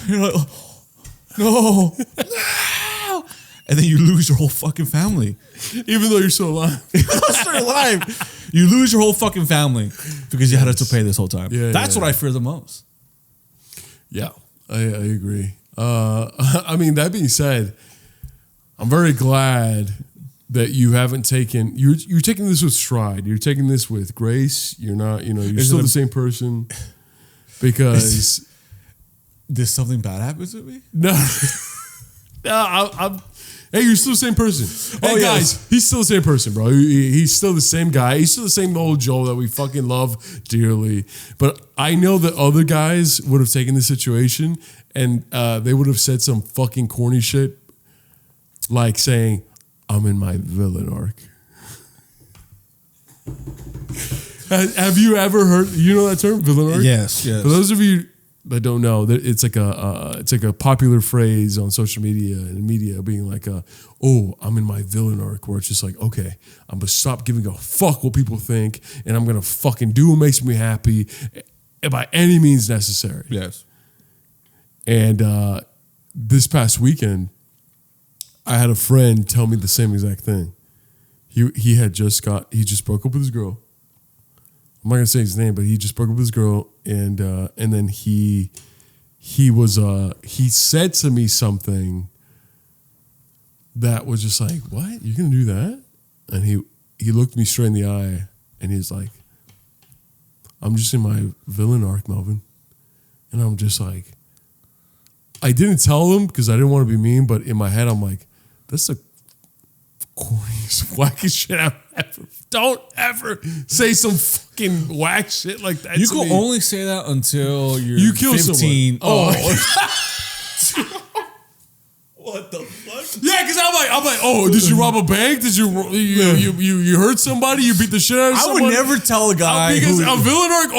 you're like, no." And then you lose your whole fucking family. Even though you're still alive. You lose your whole fucking family because you had to pay this whole time. Yeah, That's what I fear the most. Yeah, I agree. I mean, that being said, I'm very glad that you haven't taken... You're taking this with stride. You're taking this with grace. You're not, you're still the same person. Because... Did something bad happen to me? No. I'm... Hey, you're still the same person. Hey, guys, he's still the same person, bro. He's still the same guy. He's still the same old Joe that we fucking love dearly. But I know that other guys would have taken this situation and they would have said some fucking corny shit like saying, "I'm in my villain arc." Have you ever heard, that term, villain arc? Yes. For those of you that don't know, it's like a popular phrase on social media and media, being like, "Oh, I'm in my villain arc," where it's just like, okay, I'm gonna stop giving a fuck what people think, and I'm gonna fucking do what makes me happy, by any means necessary. Yes. And this past weekend, I had a friend tell me the same exact thing. He just broke up with his girl. I'm not gonna say his name, but he just broke up with his girl, and then he said to me something that was just like, "What? You're gonna do that?" And he looked me straight in the eye and he's like, I'm just in my villain arc, Melvin. And I'm just like, I didn't tell him because I didn't want to be mean, but in my head, I'm like, that's the corniest, wackest shit I've ever. Don't ever say some fucking whack shit like that. You to can me. only say that until you're kill 15. someone. What the fuck? Yeah, because I'm like, oh, did you rob a bank? Did you hurt somebody? You beat the shit out of I someone? would never tell a guy because a villain arc.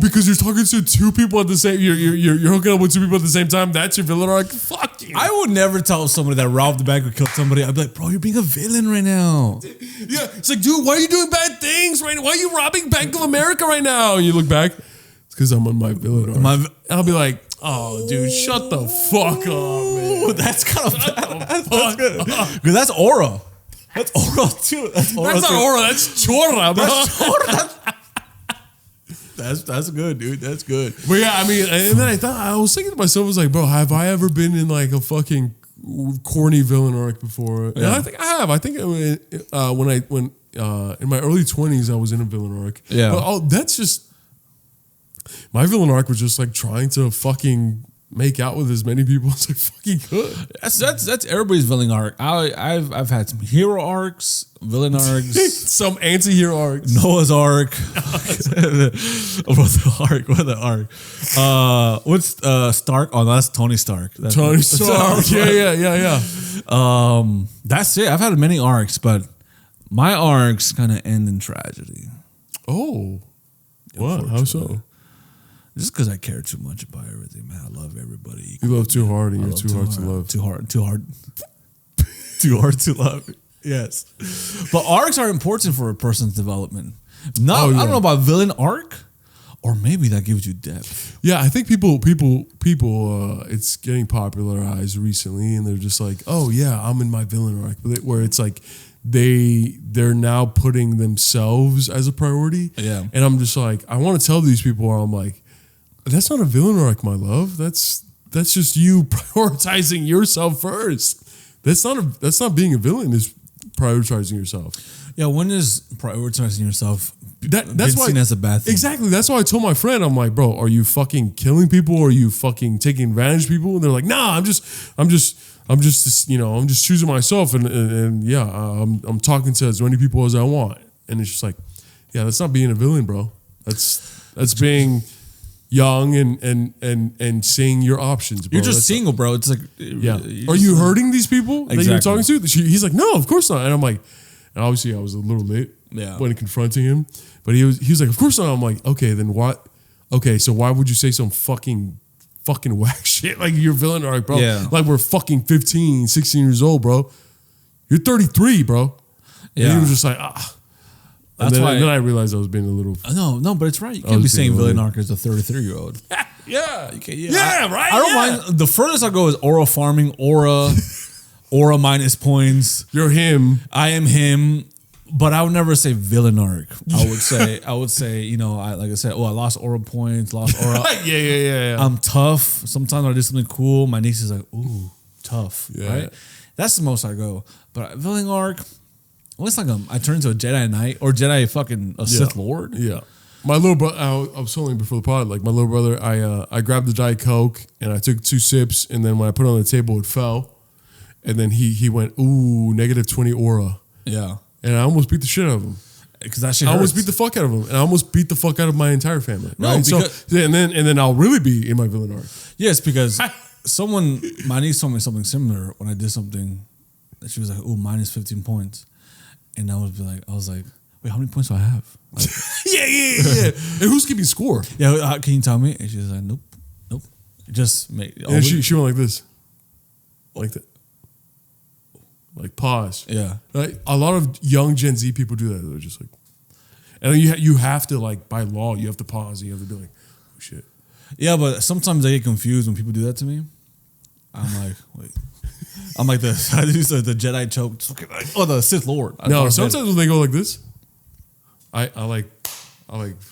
Because you're talking to two people at the same. You're hooking up with two people at the same time. That's your villain arc. Fuck you. I would never tell somebody that robbed the bank or killed somebody. I'd be like, bro, you're being a villain right now. Yeah, it's like, dude, why are you doing bad things right now? Why are you robbing Bank of America right now? And you look back, it's because I'm on my villain arc. I'll be like, oh, dude, shut the fuck up, man. That's kind of bad. That's good. Because that's aura. That's aura too. That's not aura. That's chora, bro. That's good, dude. That's good. But yeah, I mean, and then I was thinking to myself, I was like, bro, have I ever been in like a fucking corny villain arc before? And I think I have. I think when in my early 20s, I was in a villain arc. Yeah. But that's just, my villain arc was just like trying to fucking make out with as many people as I fucking could. That's everybody's villain arc. I've had some hero arcs, villain arcs, some anti-hero arcs. Noah's Ark. What the arc? What's Stark? Oh, no, that's Tony Stark. Tony Stark. Yeah. That's it. I've had many arcs, but my arcs kind of end in tragedy. Oh, what? How so? Just because I care too much about everything, man. I love everybody equally. You love too hard, and you're too hard to love. Too hard to love. Yes, but arcs are important for a person's development. I don't know about villain arc, or maybe that gives you depth. Yeah, I think people. It's getting popularized recently, and they're just like, oh yeah, I'm in my villain arc, where it's like they're now putting themselves as a priority. Yeah, and I'm just like, I want to tell these people, I'm like, that's not a villain arc, my love. That's just you prioritizing yourself first. That's not being a villain. Is prioritizing yourself. Yeah, when is prioritizing yourself that's why seen as a bad thing? Exactly. That's why I told my friend, I'm like, bro, are you fucking killing people? Or are you fucking taking advantage of people? And they're like, nah, I'm just choosing myself, and yeah, I'm talking to as many people as I want. And it's just like, yeah, that's not being a villain, bro. That's being young and seeing your options, bro. You're just single, bro. It's like, yeah. Are you hurting these people that you're talking to? He's like, no, of course not. And I'm like, and obviously I was a little late when confronting him, but he was like, of course not. I'm like, okay, then what? Okay, so why would you say some fucking whack shit like your villain arc, bro? Yeah. Like we're fucking 15, 16 years old, bro. You're 33, bro. Yeah. And he was just like, ah. And then I realized I was being a little. No, but it's right. You can't be saying villain arc as a 33-year-old. Yeah. Right. I don't mind. The furthest I go is aura farming, aura minus points. You're him. I am him. But I would never say villain arc. I would say, like I said, I lost aura points, lost aura. Yeah. I'm tough. Sometimes I do something cool. My niece is like, ooh, tough. Yeah. Right? That's the most I go. But villain arc. Well, it's like I turn into a Jedi Knight or Jedi fucking Sith Lord. Yeah. My little brother, I was telling you before the pod, like my little brother, I grabbed the Diet Coke and I took 2 sips, and then when I put it on the table, it fell. And then he went, ooh, -20 aura. Yeah. And I almost beat the shit out of him. Because that shit I hurts. almost beat the fuck out of him. And I almost beat the fuck out of my entire family. No, right? because, and then I'll really be in my villain arc. Yes, because my niece told me something similar when I did something that she was like, ooh, -15 points. And I was like, wait, how many points do I have? Like, yeah. And who's keeping score? Yeah, can you tell me? And she was like, nope. Just make. And she went like this, like that, like pause. Yeah. Like a lot of young Gen Z people do that. They're just like, and then you have to, like, by law, you have to pause and you have to be like, oh shit. Yeah, but sometimes I get confused when people do that to me. I'm like, wait. I'm like the Jedi choke. Oh, the Sith Lord. No, sometimes when they go like this, I like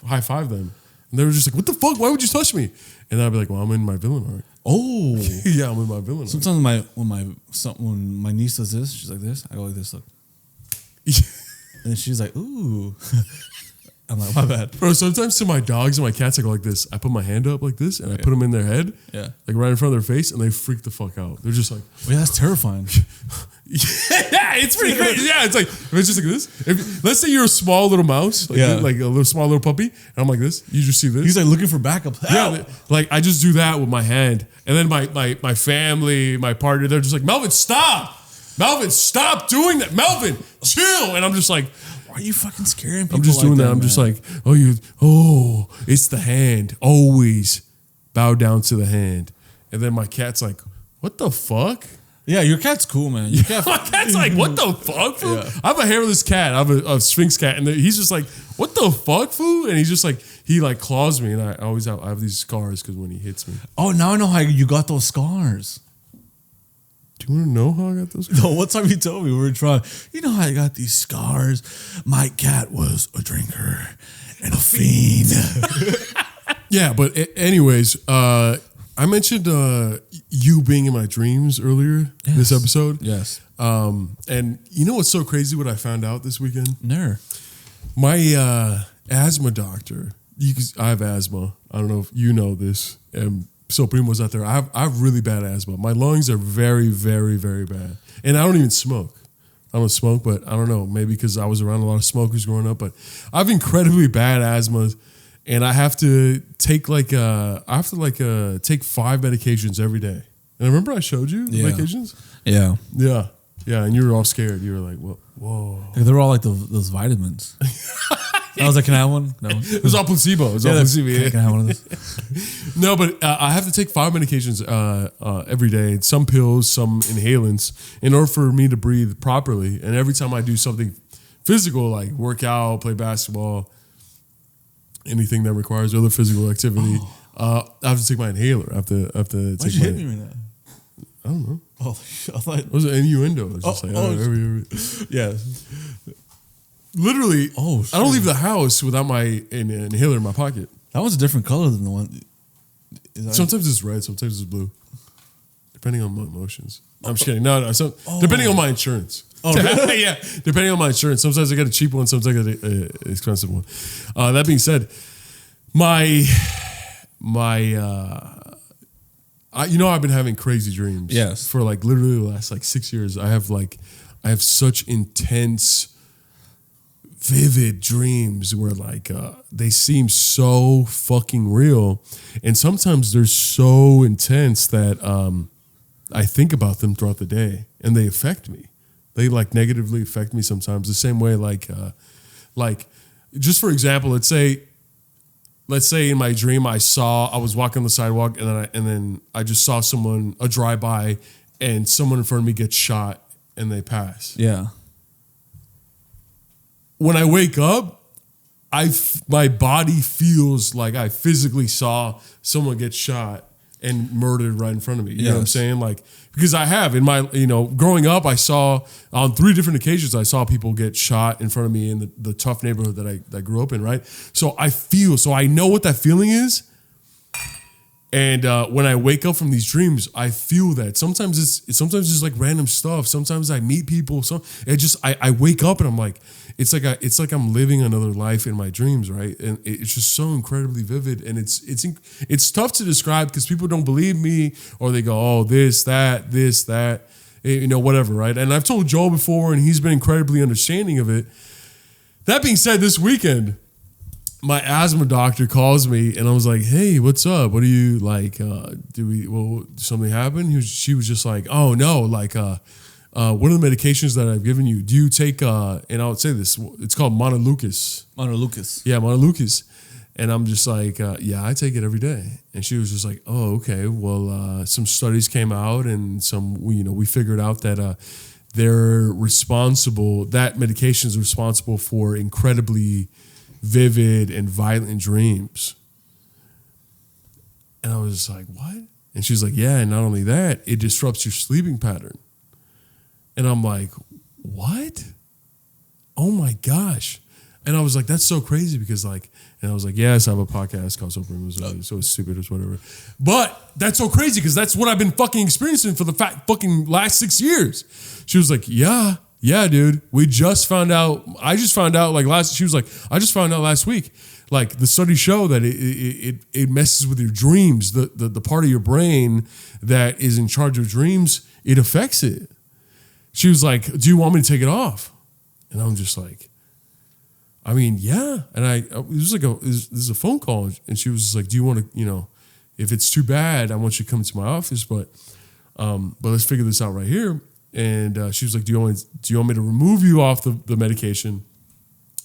high five them, and they were just like, "What the fuck? Why would you touch me?" And then I'd be like, "Well, I'm in my villain arc." Oh, yeah, I'm in my villain arc. Sometimes when my niece does this, she's like this. I go like this. Look. And she's like, ooh. I'm like, my bad. Bro, sometimes to my dogs and my cats, I go like this. I put my hand up like this, and I put them in their head, like right in front of their face, and they freak the fuck out. They're just like, well, that's terrifying. yeah, it's pretty crazy. Yeah, it's like, if it's just like this. Let's say you're a small little mouse, like a little small little puppy, and I'm like this. You just see this. He's like looking for backup. Yeah, like I just do that with my hand, and then my family, my partner, they're just like, Melvin, stop. Melvin, stop doing that. Melvin, chill. And I'm just like, why are you fucking scaring people? I'm just doing that. I'm just like, it's the hand. Always bow down to the hand. And then my cat's like, what the fuck? Yeah, your cat's cool, man. Your cat, my cat's like, what the fuck, fool? Yeah. I have a hairless cat. I have a Sphinx cat. And he's just like, what the fuck, fool? And he's just like, he like claws me. And I have these scars because when he hits me. Oh, now I know how you got those scars. Do you want to know how I got those scars? No, one time you told me we were trying. You know how I got these scars? My cat was a drinker and a fiend. Yeah, but anyways, I mentioned you being in my dreams earlier this episode. Yes. And you know what's so crazy? What I found out this weekend? No. My asthma doctor. I have asthma. I don't know if you know this. So Primos out there, I have really bad asthma. My lungs are very, very, very bad. And I don't even smoke. I don't smoke, but I don't know. Maybe because I was around a lot of smokers growing up. But I have incredibly bad asthma, and I have to take take 5 medications every day. And remember I showed you the medications? Yeah. Yeah. Yeah. And you were all scared. You were like, whoa. They were all like those vitamins. I was like, can I have one? No. It was all placebo. It was all placebo. Yeah. Can I have one of those? No, but I have to take 5 medications every day. Some pills, some inhalants, in order for me to breathe properly. And every time I do something physical, like work out, play basketball, anything that requires other physical activity, I have to take my inhaler. I have to take Why'd you hit me right now? I don't know. Oh, I thought it was an innuendo. It was just yeah. Literally, shit. I don't leave the house without my inhaler in my pocket. That one's a different color than the one. Sometimes it's red, sometimes it's blue. Depending on my emotions. I'm just kidding. No. Depending on my insurance. Oh, really? Yeah, depending on my insurance. Sometimes I get a cheap one, sometimes I get an expensive one. That being said, I've been having crazy dreams. Yes. For like literally the last 6 years. I have such intense, vivid dreams where they seem so fucking real, and sometimes they're so intense that I think about them throughout the day, and they affect me. They negatively affect me sometimes. The same way just for example, let's say in my dream I was walking on the sidewalk and then I just saw a drive-by and someone in front of me gets shot and they pass. Yeah. When I wake up, my body feels like I physically saw someone get shot and murdered right in front of me. You know what I'm saying? Because I have in my, growing up, I saw on 3 different occasions, I saw people get shot in front of me in the tough neighborhood that I grew up in, right? So I know what that feeling is. And when I wake up from these dreams, I feel that. Sometimes it's like random stuff. Sometimes I meet people. So I wake up and I'm like, it's like I'm living another life in my dreams, right? And it's just so incredibly vivid. And it's tough to describe because people don't believe me, or they go, oh, this, that, whatever, right? And I've told Joel before, and he's been incredibly understanding of it. That being said, this weekend, my asthma doctor calls me and I was like, hey, what's up? What do you did something happen? She was just like, oh no, what are the medications that I've given you? Do you take, and I would say this, it's called montelukast. Montelukast. Yeah, montelukast. And I'm just like, yeah, I take it every day. And she was just like, oh, okay. Well, some studies came out and we figured out that that medication is responsible for incredibly vivid and violent dreams. And I was just like, what? And she's like, yeah, and not only that, it disrupts your sleeping pattern. And I'm like, what? Oh my gosh. And I was like, that's so crazy because and I was like, yes, I have a podcast called So Primos, so it's stupid or whatever. But that's so crazy because that's what I've been fucking experiencing for the fucking last 6 years. She was like, yeah, Yeah, dude. We just found out. I just found out she was like, I just found out last week. Like the studies show that it messes with your dreams. The part of your brain that is in charge of dreams, it affects it. She was like, do you want me to take it off? And I'm just like, I mean, yeah. And this is a phone call. And she was just like, do you want to, if it's too bad, I want you to come to my office, but let's figure this out right here. And she was like, do you want me to remove you off the medication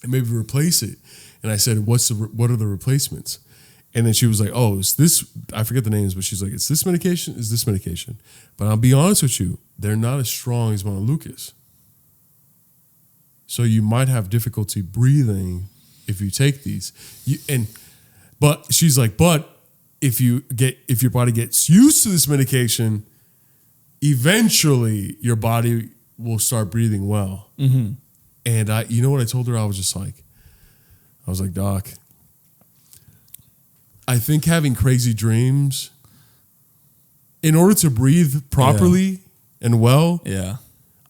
and maybe replace it? And I said, what are the replacements? And then she was like, oh, it's this, I forget the names, but she's like, it's this medication, it's this medication. But I'll be honest with you, they're not as strong as Montelukast. So you might have difficulty breathing if you take these. But she's like, but if your body gets used to this medication, eventually your body will start breathing well. Mm-hmm. And you know what I told her? I was like, Doc, I think having crazy dreams, in order to breathe properly and well,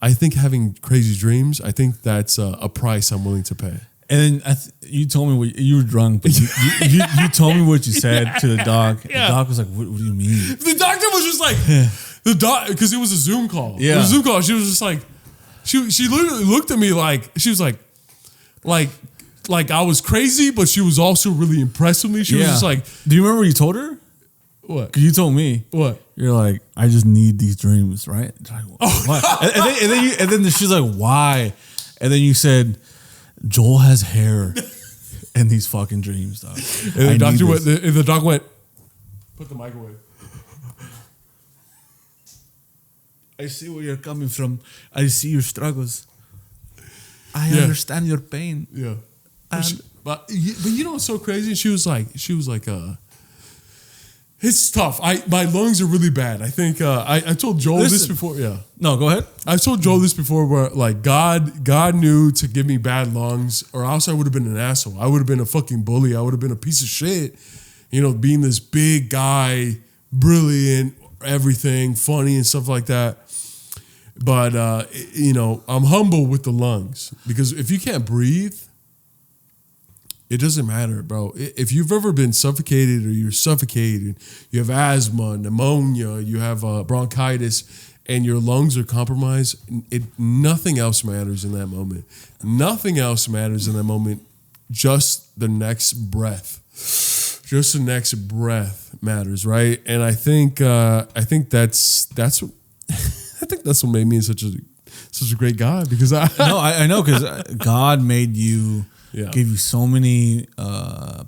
I think having crazy dreams, I think that's a price I'm willing to pay. And then you told me you were drunk, but you told me what you said to the doc. Yeah. The doc was like, what do you mean? The doctor was just like, because it was a Zoom call. Yeah. It was a Zoom call. She was just like, she literally looked at me like, she was like I was crazy, but she was also really impressed with me. She was just like, do you remember what you told her? What? Because you told me. What? You're like, I just need these dreams, right? Like, oh. and then she's like, why? And then you said, Joel has hair and these fucking dreams, dog. And the doc went, put the mic away. I see where you're coming from. I see your struggles. I understand your pain. Yeah. But you know what's so crazy? She was like, it's tough. My lungs are really bad. I think I told Joel this before. Yeah. No, go ahead. I told Joel this before, where like God knew to give me bad lungs, or else I would have been an asshole. I would have been a fucking bully. I would have been a piece of shit. Being this big guy, brilliant, everything, funny and stuff like that. But I'm humble with the lungs, because if you can't breathe, it doesn't matter, bro. If you've ever been suffocated, or you're suffocated, you have asthma, pneumonia, you have bronchitis, and your lungs are compromised, nothing else matters in that moment. Nothing else matters in that moment. Just the next breath. Just the next breath matters, right? And I think that's what I think that's what made me such a great guy, because I know, because God made you. Yeah. Gave you so many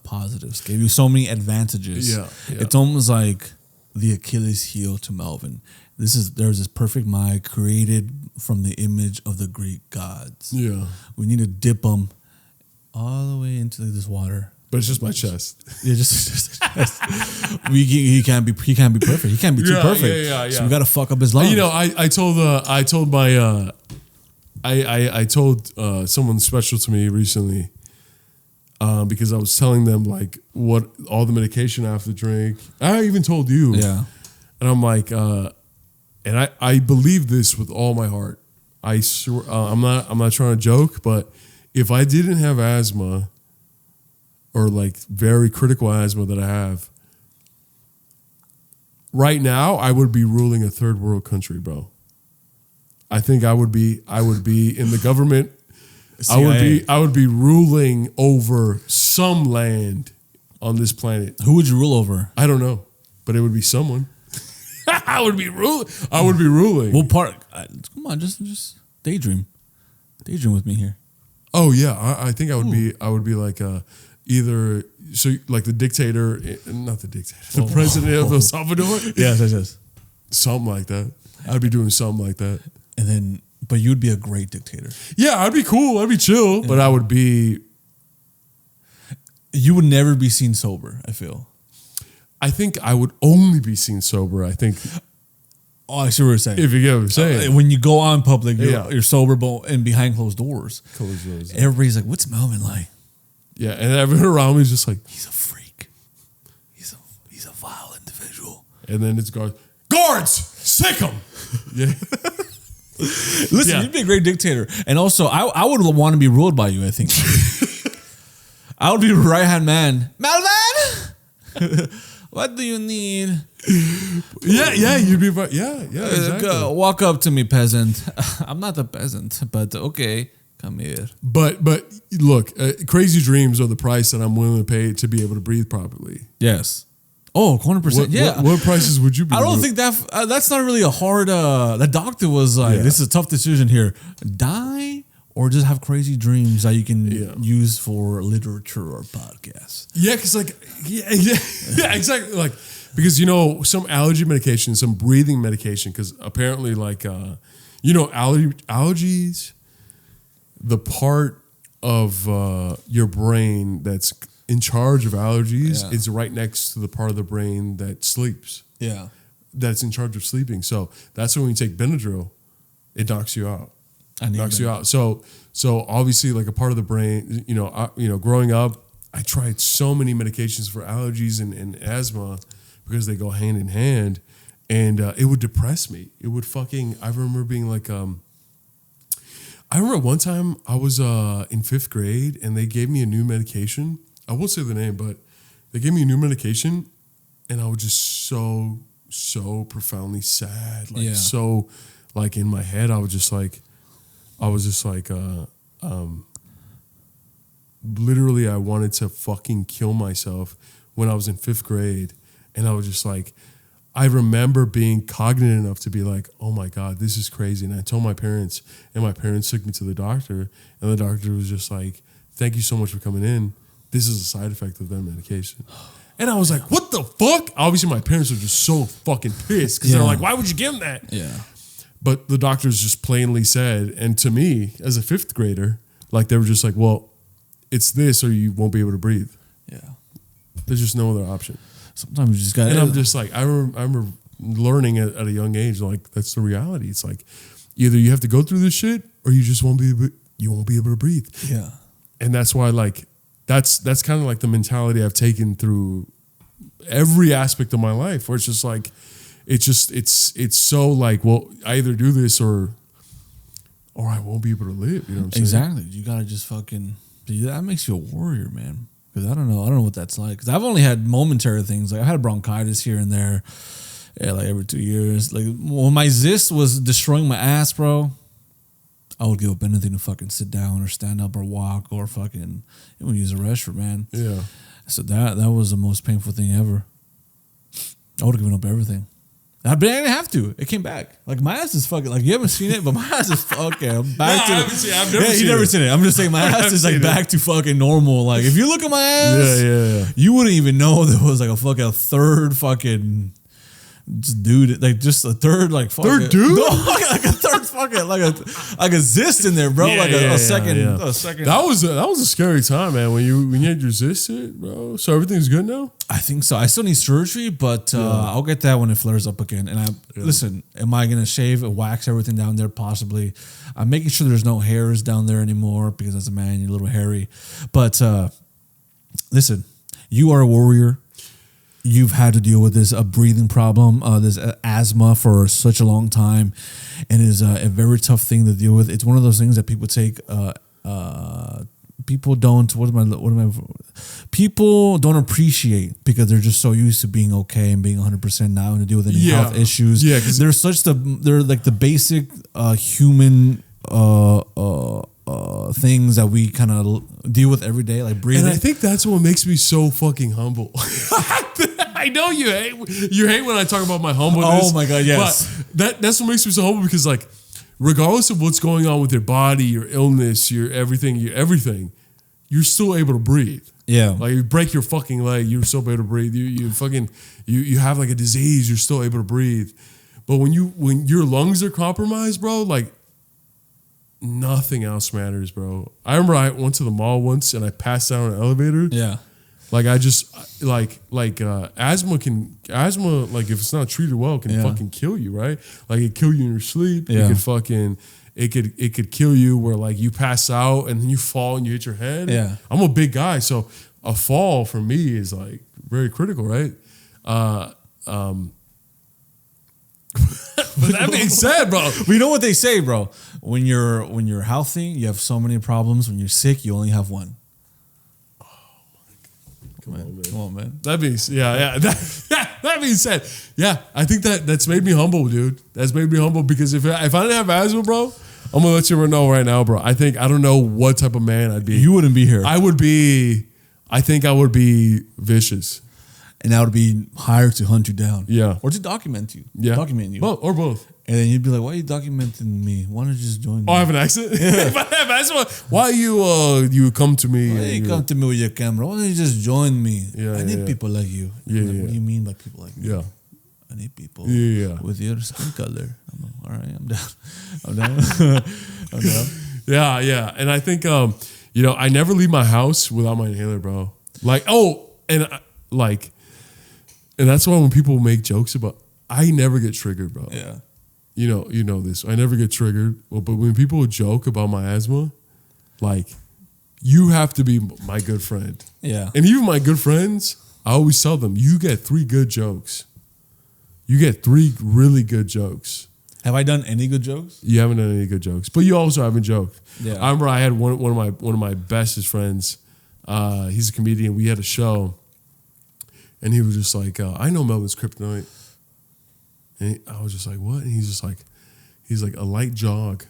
positives, gave you so many advantages. Yeah. It's almost like the Achilles heel to Melvin. There's this perfect mind created from the image of the Greek gods. Yeah. We need to dip them all the way into this water. But it's just my chest. Yeah, just chest. He can't be perfect. He can't be too perfect. Yeah. So we got to fuck up his lungs. I told someone special to me recently, because I was telling them like what all the medication I have to drink. I even told you. Yeah. And I'm like, and I believe this with all my heart. I swear, I'm not trying to joke, but if I didn't have asthma, or like very critical asthma that I have, right now I would be ruling a third world country, bro. I think I would be in the government. CIA. I would be ruling over some land on this planet. Who would you rule over? I don't know, but it would be someone. I would be ruling. Well, come on, just daydream with me here. Oh yeah, I think I would be. I would be like either like the dictator, not the dictator, the president of El Salvador. Yes. Something like that. I'd be doing something like that. And then, but you'd be a great dictator. Yeah, I'd be cool. I'd be chill. Yeah. But I would be. You would never be seen sober, I feel. I think I would only be seen sober. I think. Oh, I see what you're saying. If you get what I'm saying. When you go on public, you're sober, but and behind closed doors. Closed doors. Everybody's like, what's Melvin like? Yeah, and everyone around me is just like, he's a freak. He's a vile individual. And then it's guards, sick him. Yeah. Listen, you'd be a great dictator. And also, I would want to be ruled by you, I think. I would be right-hand man. Melvin! What do you need? Yeah, you'd be right. Yeah, exactly. Walk up to me, peasant. I'm not a peasant, but okay, come here. But look, crazy dreams are the price that I'm willing to pay to be able to breathe properly. Yes. Oh, 100%. What prices would you be? I don't think that's not really a hard. The doctor was like, this is a tough decision here. Die or just have crazy dreams that you can use for literature or podcasts. Yeah, because yeah, exactly. Like, because some allergy medication, some breathing medication, because apparently allergies, the part of your brain that's in charge of allergies is right next to the part of the brain that sleeps. Yeah. That's in charge of sleeping. So that's when you take Benadryl, it knocks you out. You out. So obviously, like a part of the brain, growing up, I tried so many medications for allergies and asthma because they go hand in hand, and it would depress me. It would I remember being like, I remember one time I was in 5th grade and they gave me a new medication. I won't say the name, but they gave me a new medication, and I was just so profoundly sad. So like in my head, I was just like, literally I wanted to fucking kill myself when I was in 5th grade. And I was just like, I remember being cognizant enough to be like, oh my God, this is crazy. And I told my parents, and my parents took me to the doctor, and the doctor was just like, thank you so much for coming in. This is a side effect of that medication. And I was like, what the fuck? Obviously my parents were just so fucking pissed because they're like, why would you give them that? Yeah. But the doctors just plainly said, and to me, as a 5th grader, like they were just like, well, it's this or you won't be able to breathe. Yeah. There's just no other option. Sometimes you just got to. And I'm just like, I remember learning at a young age, like that's the reality. It's like either you have to go through this shit or you just won't be able to breathe. Yeah. And that's why that's kind of like the mentality I've taken through every aspect of my life, where it's just like, it's so like, well, I either do this or I won't be able to live. You know what I'm saying? Exactly. You gotta just fucking. That makes you a warrior, man. Because I don't know what that's like. Because I've only had momentary things. Like I had bronchitis here and there, like every 2 years. Like when my cyst was destroying my ass, bro, I would give up anything to fucking sit down or stand up or walk or fucking even use a restroom, man. Yeah. So that was the most painful thing ever. I would have given up everything. But I didn't have to. It came back. Like my ass is fucking. Like you haven't seen it, but my ass is fucking. I'm back to. I've never seen it. I'm just saying my ass is like back to fucking normal. Like if you look at my ass, you wouldn't even know there was like a third fucking dude, like just a third like fucking third dude, no, like a third fucking like a cyst in there, bro. A second. That was a scary time, man. When you had your cyst hit, bro. So everything's good now. I think so. I still need surgery, but I'll get that when it flares up again. And listen, am I gonna shave and wax everything down there? Possibly. I'm making sure there's no hairs down there anymore because as a man, you're a little hairy. But listen, you are a warrior. You've had to deal with this breathing problem, this asthma for such a long time, and it is a very tough thing to deal with. It's one of those things that people take. People don't. People don't appreciate because they're just so used to being okay and being 100% now and to deal with any health issues. Yeah, because they're like the basic human things that we kind of deal with every day, like breathing. And I think that's what makes me so fucking humble. I know you hate when I talk about my humbleness. Oh my God, yes. But that's what makes me so humble because like, regardless of what's going on with your body, your illness, your everything, you're still able to breathe. Yeah. Like you break your fucking leg, you're still able to breathe. You have like a disease, you're still able to breathe. But when your lungs are compromised, bro, like nothing else matters, bro. I remember I went to the mall once and I passed out on an elevator. Yeah. Like I just asthma, like if it's not treated well, can fucking kill you, right? Like it kill you in your sleep. Yeah. It could kill you where like you pass out and then you fall and you hit your head. Yeah. I'm a big guy, so a fall for me is like very critical, right? But that being said, bro, we know what they say, bro. When you're healthy, you have so many problems. When you're sick, you only have one. Come on, man. That means, yeah. That being said, yeah, I think that's made me humble, dude. That's made me humble because if I didn't have asthma, bro, I'm gonna let you know right now, bro. I don't know what type of man I'd be. You wouldn't be here. I think I would be vicious. And I would be hired to hunt you down. Yeah. Or to document you. Yeah. Document you. Or both. And then you'd be like, why are you documenting me? Why don't you just join me? Oh, I have an accent? If I have asthma, why you come to me? Why you come to me with your camera? Why don't you just join me? Yeah, I need people like you. Yeah, like, what do you mean by people like me? Yeah. I need people with your skin color. I'm like, all right, I'm down. I'm down. I'm down. Yeah. And I think, I never leave my house without my inhaler, bro. And that's why when people make jokes about, I never get triggered, bro. Yeah. You know this. I never get triggered. Well, but when people joke about my asthma, like, you have to be my good friend. Yeah. And even my good friends, I always tell them, you get 3 good jokes. You get 3 really good jokes. Have I done any good jokes? You haven't done any good jokes, but you also haven't joked. Yeah. I remember I had one of my bestest friends. He's a comedian. We had a show, and he was just like, "I know Melvin's kryptonite." And I was just like, "What?" And he's like, "A light jog,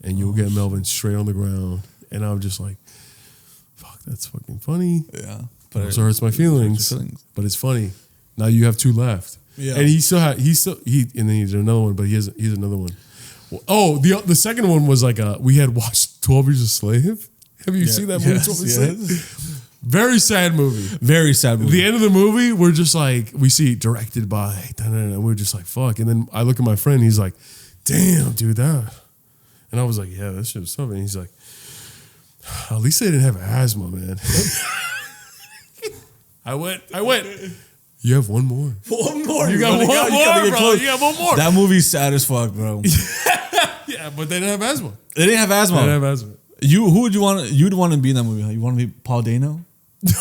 and you'll get Melvin straight on the ground." And I'm just like, "Fuck, that's fucking funny." Yeah, but it also hurts my feelings. But it's funny. Now you have 2 left. Yeah, and and then he did another one, but he's another one. Oh, the second one was like we had watched 12 Years a Slave. Have you seen that movie? Yes, 12 Years a Slave? Very sad movie. Very sad movie. The end of the movie, we're just like, we see directed by, and we're just like, fuck. And then I look at my friend, he's like, damn, dude, that. And I was like, yeah, that shit was something. And he's like, at least they didn't have asthma, man. I went. You have one more. One more. You got one more, bro. You got one more. That movie's sad as fuck, bro. Yeah, but they didn't have asthma. They didn't have asthma. They didn't have asthma. Who would you want? You'd want to be in that movie? Huh? You want to be Paul Dano? No.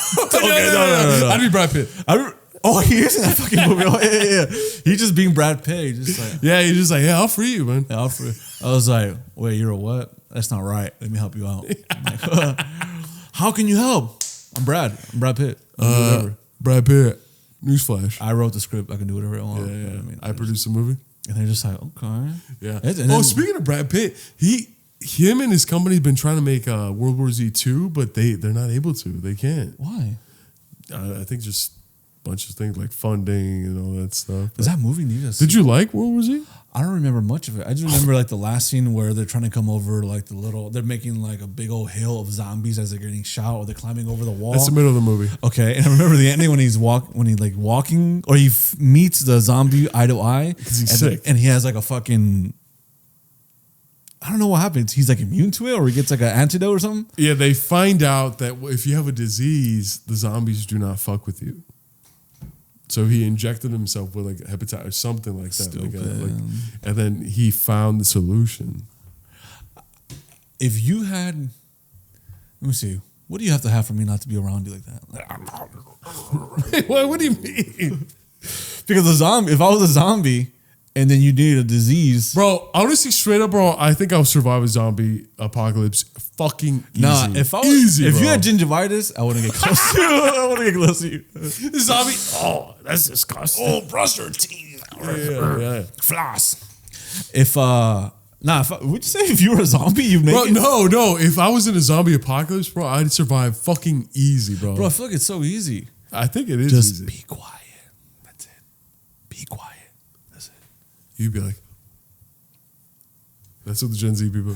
I'd be Brad Pitt. He is in that fucking movie. Oh, yeah. He's just being Brad Pitt. He's just like, he's just like, yeah, I'll free you, man. Yeah, I'll free. I was like, wait, you're a what? That's not right. Let me help you out. Like, how can you help? I'm Brad Pitt. Brad Pitt. Newsflash. I wrote the script. I can do whatever I want. Yeah. You know what I mean? I produced the movie. And they're just like, okay. Yeah. Speaking of Brad Pitt, him and his company have been trying to make World War Z 2, but they're not able to. They can't. Why? I think just a bunch of things like funding and all that stuff. Does that movie need us? Did you like World War Z? I don't remember much of it. I just remember like the last scene where they're trying to come over like they're making like a big old hill of zombies as they're getting shot or they're climbing over the wall. That's the middle of the movie. Okay, and I remember the ending when he's walking or he meets the zombie eye to eye because he's sick and he has like a fucking. I don't know what happens. He's like immune to it or he gets like an antidote or something. Yeah, they find out that if you have a disease, the zombies do not fuck with you. So he injected himself with like hepatitis or something like that. And then he found the solution. If you had, let me see, what do you have to have for me not to be around you like that? What do you mean? Because if I was a zombie and then you needed a disease. Bro, honestly, straight up, bro, I think I'll survive a zombie apocalypse fucking easy. Nah, if you had gingivitis, I wouldn't get close to you. I wouldn't get close to you. The zombie, that's disgusting. Oh, brush your teeth. Yeah. Floss. Would you say if you were a zombie, you'd make it? No. If I was in a zombie apocalypse, bro, I'd survive fucking easy, bro. Bro, I feel like it's so easy. I think it is just easy. Be quiet. That's it. Be quiet. That's it. You'd be like, that's what the Gen Z people.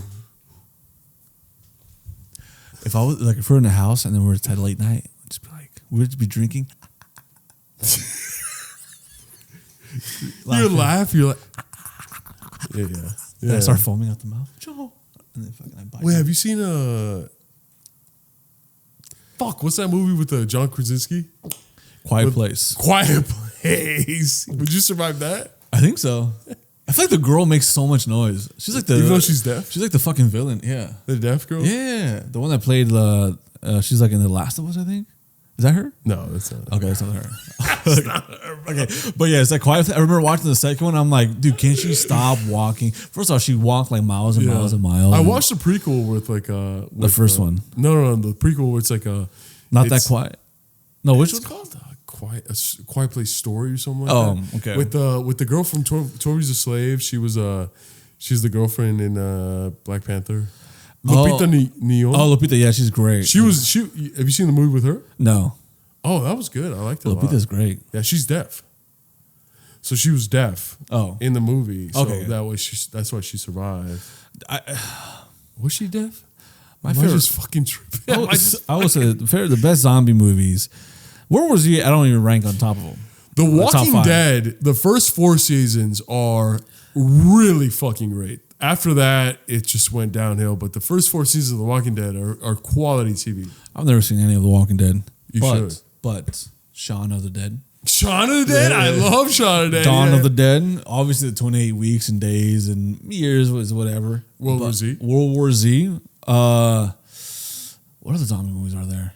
If we're in a house and then we're at late night, we'd just be drinking. You laugh, you're like, yeah. I start foaming out the mouth. Joe. And then fucking I bite. Wait, have you seen what's that movie with John Krasinski? Quiet Place. Quiet Place. Would you survive that? I think so. I feel like the girl makes so much noise. She's like even though she's deaf. She's like the fucking villain. Yeah, the deaf girl. Yeah, the one that played. She's like in The Last of Us, I think. Is that her? No, that's not. Okay, that's not her. Okay, but yeah, it's like quiet. I remember watching the second one. I'm like, dude, can't she stop walking? First off, she walked like miles and miles and miles. I watched the prequel with like the first one. No, the prequel where it's like not that quiet. No, which it's was called a Quiet Place Story or something like that. Okay. With the girl from 12 Years a Slave. She's the girlfriend in Black Panther. Lupita Nyong'o. Oh, Lupita, yeah, she's great. Have you seen the movie with her? No. Oh, that was good. I liked it a lot. Lupita's great. Yeah, she's deaf. So she was deaf. In the movie. So that's why she survived. Was she deaf? My favorite. I just fucking tripping. I would say the best zombie movies. Where was he? I don't even rank on top of them. The Walking Dead, the first 4 seasons are really fucking great. After that, it just went downhill. But the first 4 seasons of The Walking Dead are quality TV. I've never seen any of The Walking Dead. You should. But Shaun of the Dead. Shaun of the Dead? Yeah. I love Shaun of the Dead. Dawn of the Dead. Obviously, the 28 weeks and days and years was whatever. World War Z. World War Z. What other zombie movies are there?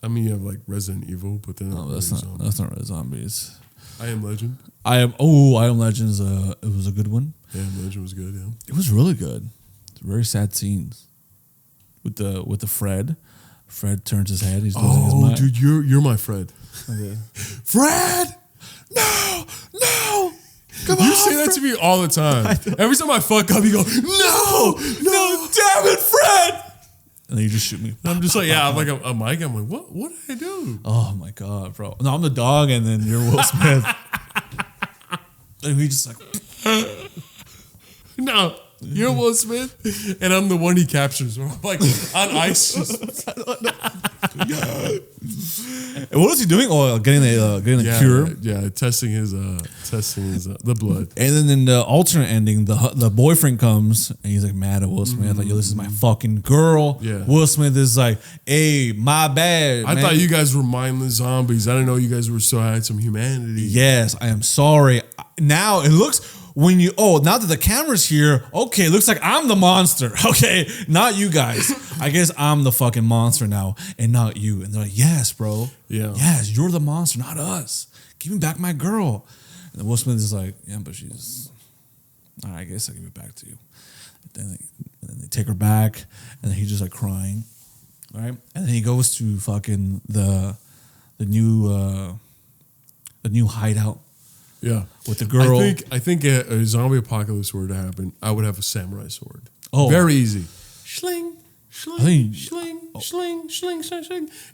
I mean, you have like Resident Evil, but then that's not really zombies. I Am Legend. I Am Legend is it was a good one. I Am Legend was good, yeah. It was really good. It's very sad scenes with the Fred. Fred turns his head. He's losing his mind. Dude, you're my Fred. Okay. Fred! No! Come on! You say that to me all the time. Every time I fuck up, you go, no! Damn it, Fred! And then you just shoot me. And I'm just like, I'm like a mic. I'm like, what did I do? Oh my God, bro. No, I'm the dog, and then you're Will Smith. And we just like, no, you're Will Smith, and I'm the one he captures. I'm like on ice. Just, and what was he doing? Oh, getting the cure. Yeah, testing his the blood. And then in the alternate ending, the boyfriend comes and he's like mad at Will Smith. Like, yo, this is my fucking girl. Yeah. Will Smith is like, hey, my bad. I thought you guys were mindless zombies. I didn't know you guys were still had some humanity. Yes, I am sorry. Now it looks. Now that the camera's here, okay, looks like I'm the monster. Okay, not you guys. I guess I'm the fucking monster now and not you. And they're like, yes, bro. Yeah. Yes, you're the monster, not us. Give me back my girl. And then Will Smith is like, yeah, but she's, all right, I guess I'll give it back to you. And then they take her back and then he's just like crying. All right. And then he goes to fucking the new hideout. Yeah, with the girl. I think a zombie apocalypse were to happen, I would have a samurai sword. Oh, very easy. Shling, shling, shling.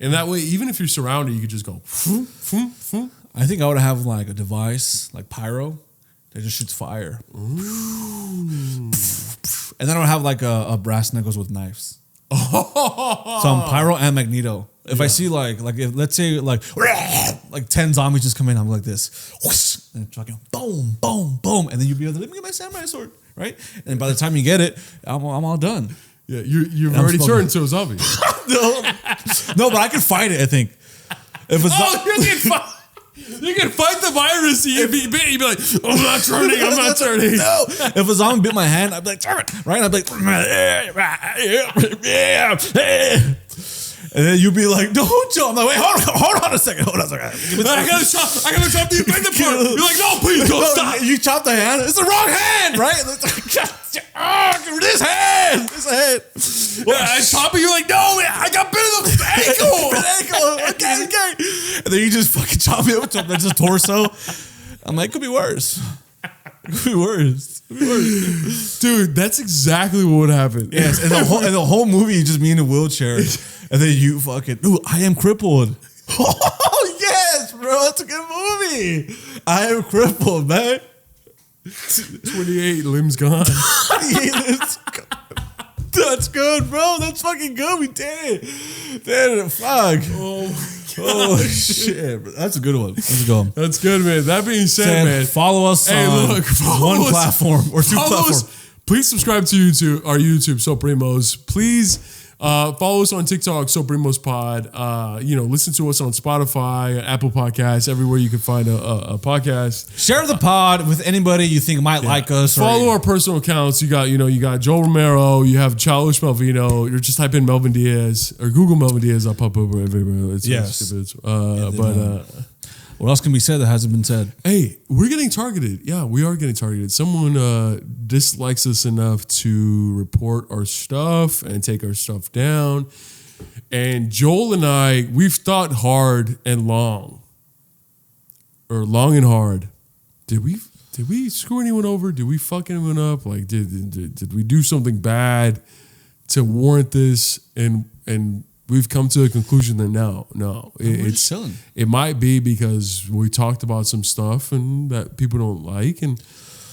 And that way, even if you're surrounded, you could just go. Foom, foom, foom. I think I would have like a device like pyro that just shoots fire. Ooh. And then I would have like a brass knuckles with knives. So I'm pyro and Magneto. If I see if let's say like 10 zombies just come in, I'm like this, whoosh, and fucking boom, boom, boom, and then you'll be able to let me get my samurai sword, right? And by the time you get it, I'm all done. Yeah, you've already turned into a zombie. No, but I can fight it. I think. If it's you can fight the virus. You'd be like, I'm not turning. No. If a zombie bit my hand, I'd be like, turn it, right? I'd be like, and then you'd be like, don't jump. I'm like, wait, hold on a second. I gotta chop the infected part. You're like, no, please don't stop. You chop the hand. It's the wrong hand, right? This hand. I chop it. You're like, no, man, I got bit in the ankle. Okay. And then you just fucking chop it up to his torso. I'm like, it could be worse. Dude, that's exactly what would happen. Yes, and the whole movie is just me in a wheelchair, and then you fucking, I am crippled. Oh yes, bro, that's a good movie. I am crippled, man. 28 limbs gone. 28 limbs gone. That's good, bro. That's fucking good. We did it. Fuck. Oh shit. That's a good one. That's good, man. That being said, man, follow us on one platform or two platforms. Please subscribe to our YouTube, So Primos. Please Follow us on TikTok, So Primos Pod. Listen to us on Spotify, Apple Podcasts, everywhere you can find a podcast. Share the pod with anybody you think might like us. Follow our personal accounts. You got Joel Romero. You have Childish Melvino. You're just type in Melvin Diaz or Google Melvin Diaz. I'll pop up everywhere. It's stupid. What else can be said that hasn't been said? Hey, we're getting targeted. Yeah, we are getting targeted. Someone dislikes us enough to report our stuff and take our stuff down. And Joel and I, we've thought hard and long. Or long and hard. Did we screw anyone over? Did we fuck anyone up? Like, did we do something bad to warrant this? And we've come to a conclusion that no, it's chilling. It might be because we talked about some stuff and that people don't like, and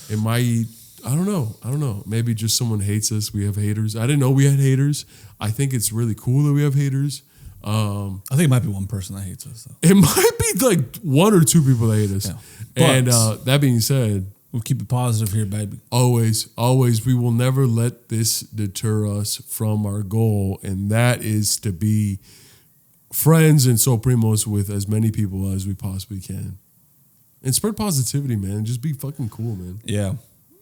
it might. I don't know. Maybe just someone hates us. We have haters. I didn't know we had haters. I think it's really cool that we have haters. I think it might be one person that hates us, though. It might be like one or two people that hate us. Yeah. And that being said, we'll keep it positive here, baby. Always. We will never let this deter us from our goal, and that is to be friends and So Primos with as many people as we possibly can. And spread positivity, man. Just be fucking cool, man. Yeah,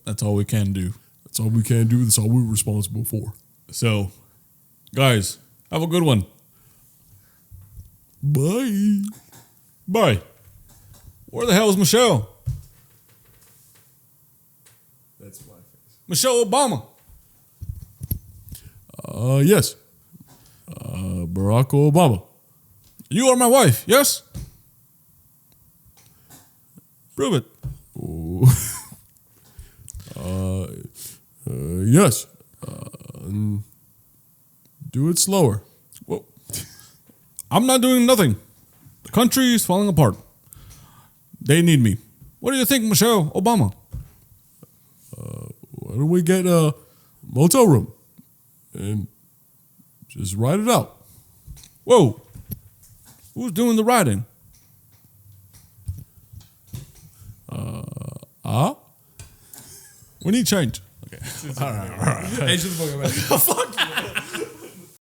that's all we can do. That's all we can do. That's all we're responsible for. So, guys, have a good one. Bye. Bye. Where the hell is Michelle? That's my face. Michelle Obama. Yes. Barack Obama. You are my wife, yes? Prove it. Yes. Do it slower. Whoa. I'm not doing nothing. The country is falling apart. They need me. What do you think, Michelle Obama? Why don't we get a motel room and just ride it out? Whoa. Who's doing the riding? We need change. Okay. All right. Hey, shut the fuck up. Fuck you.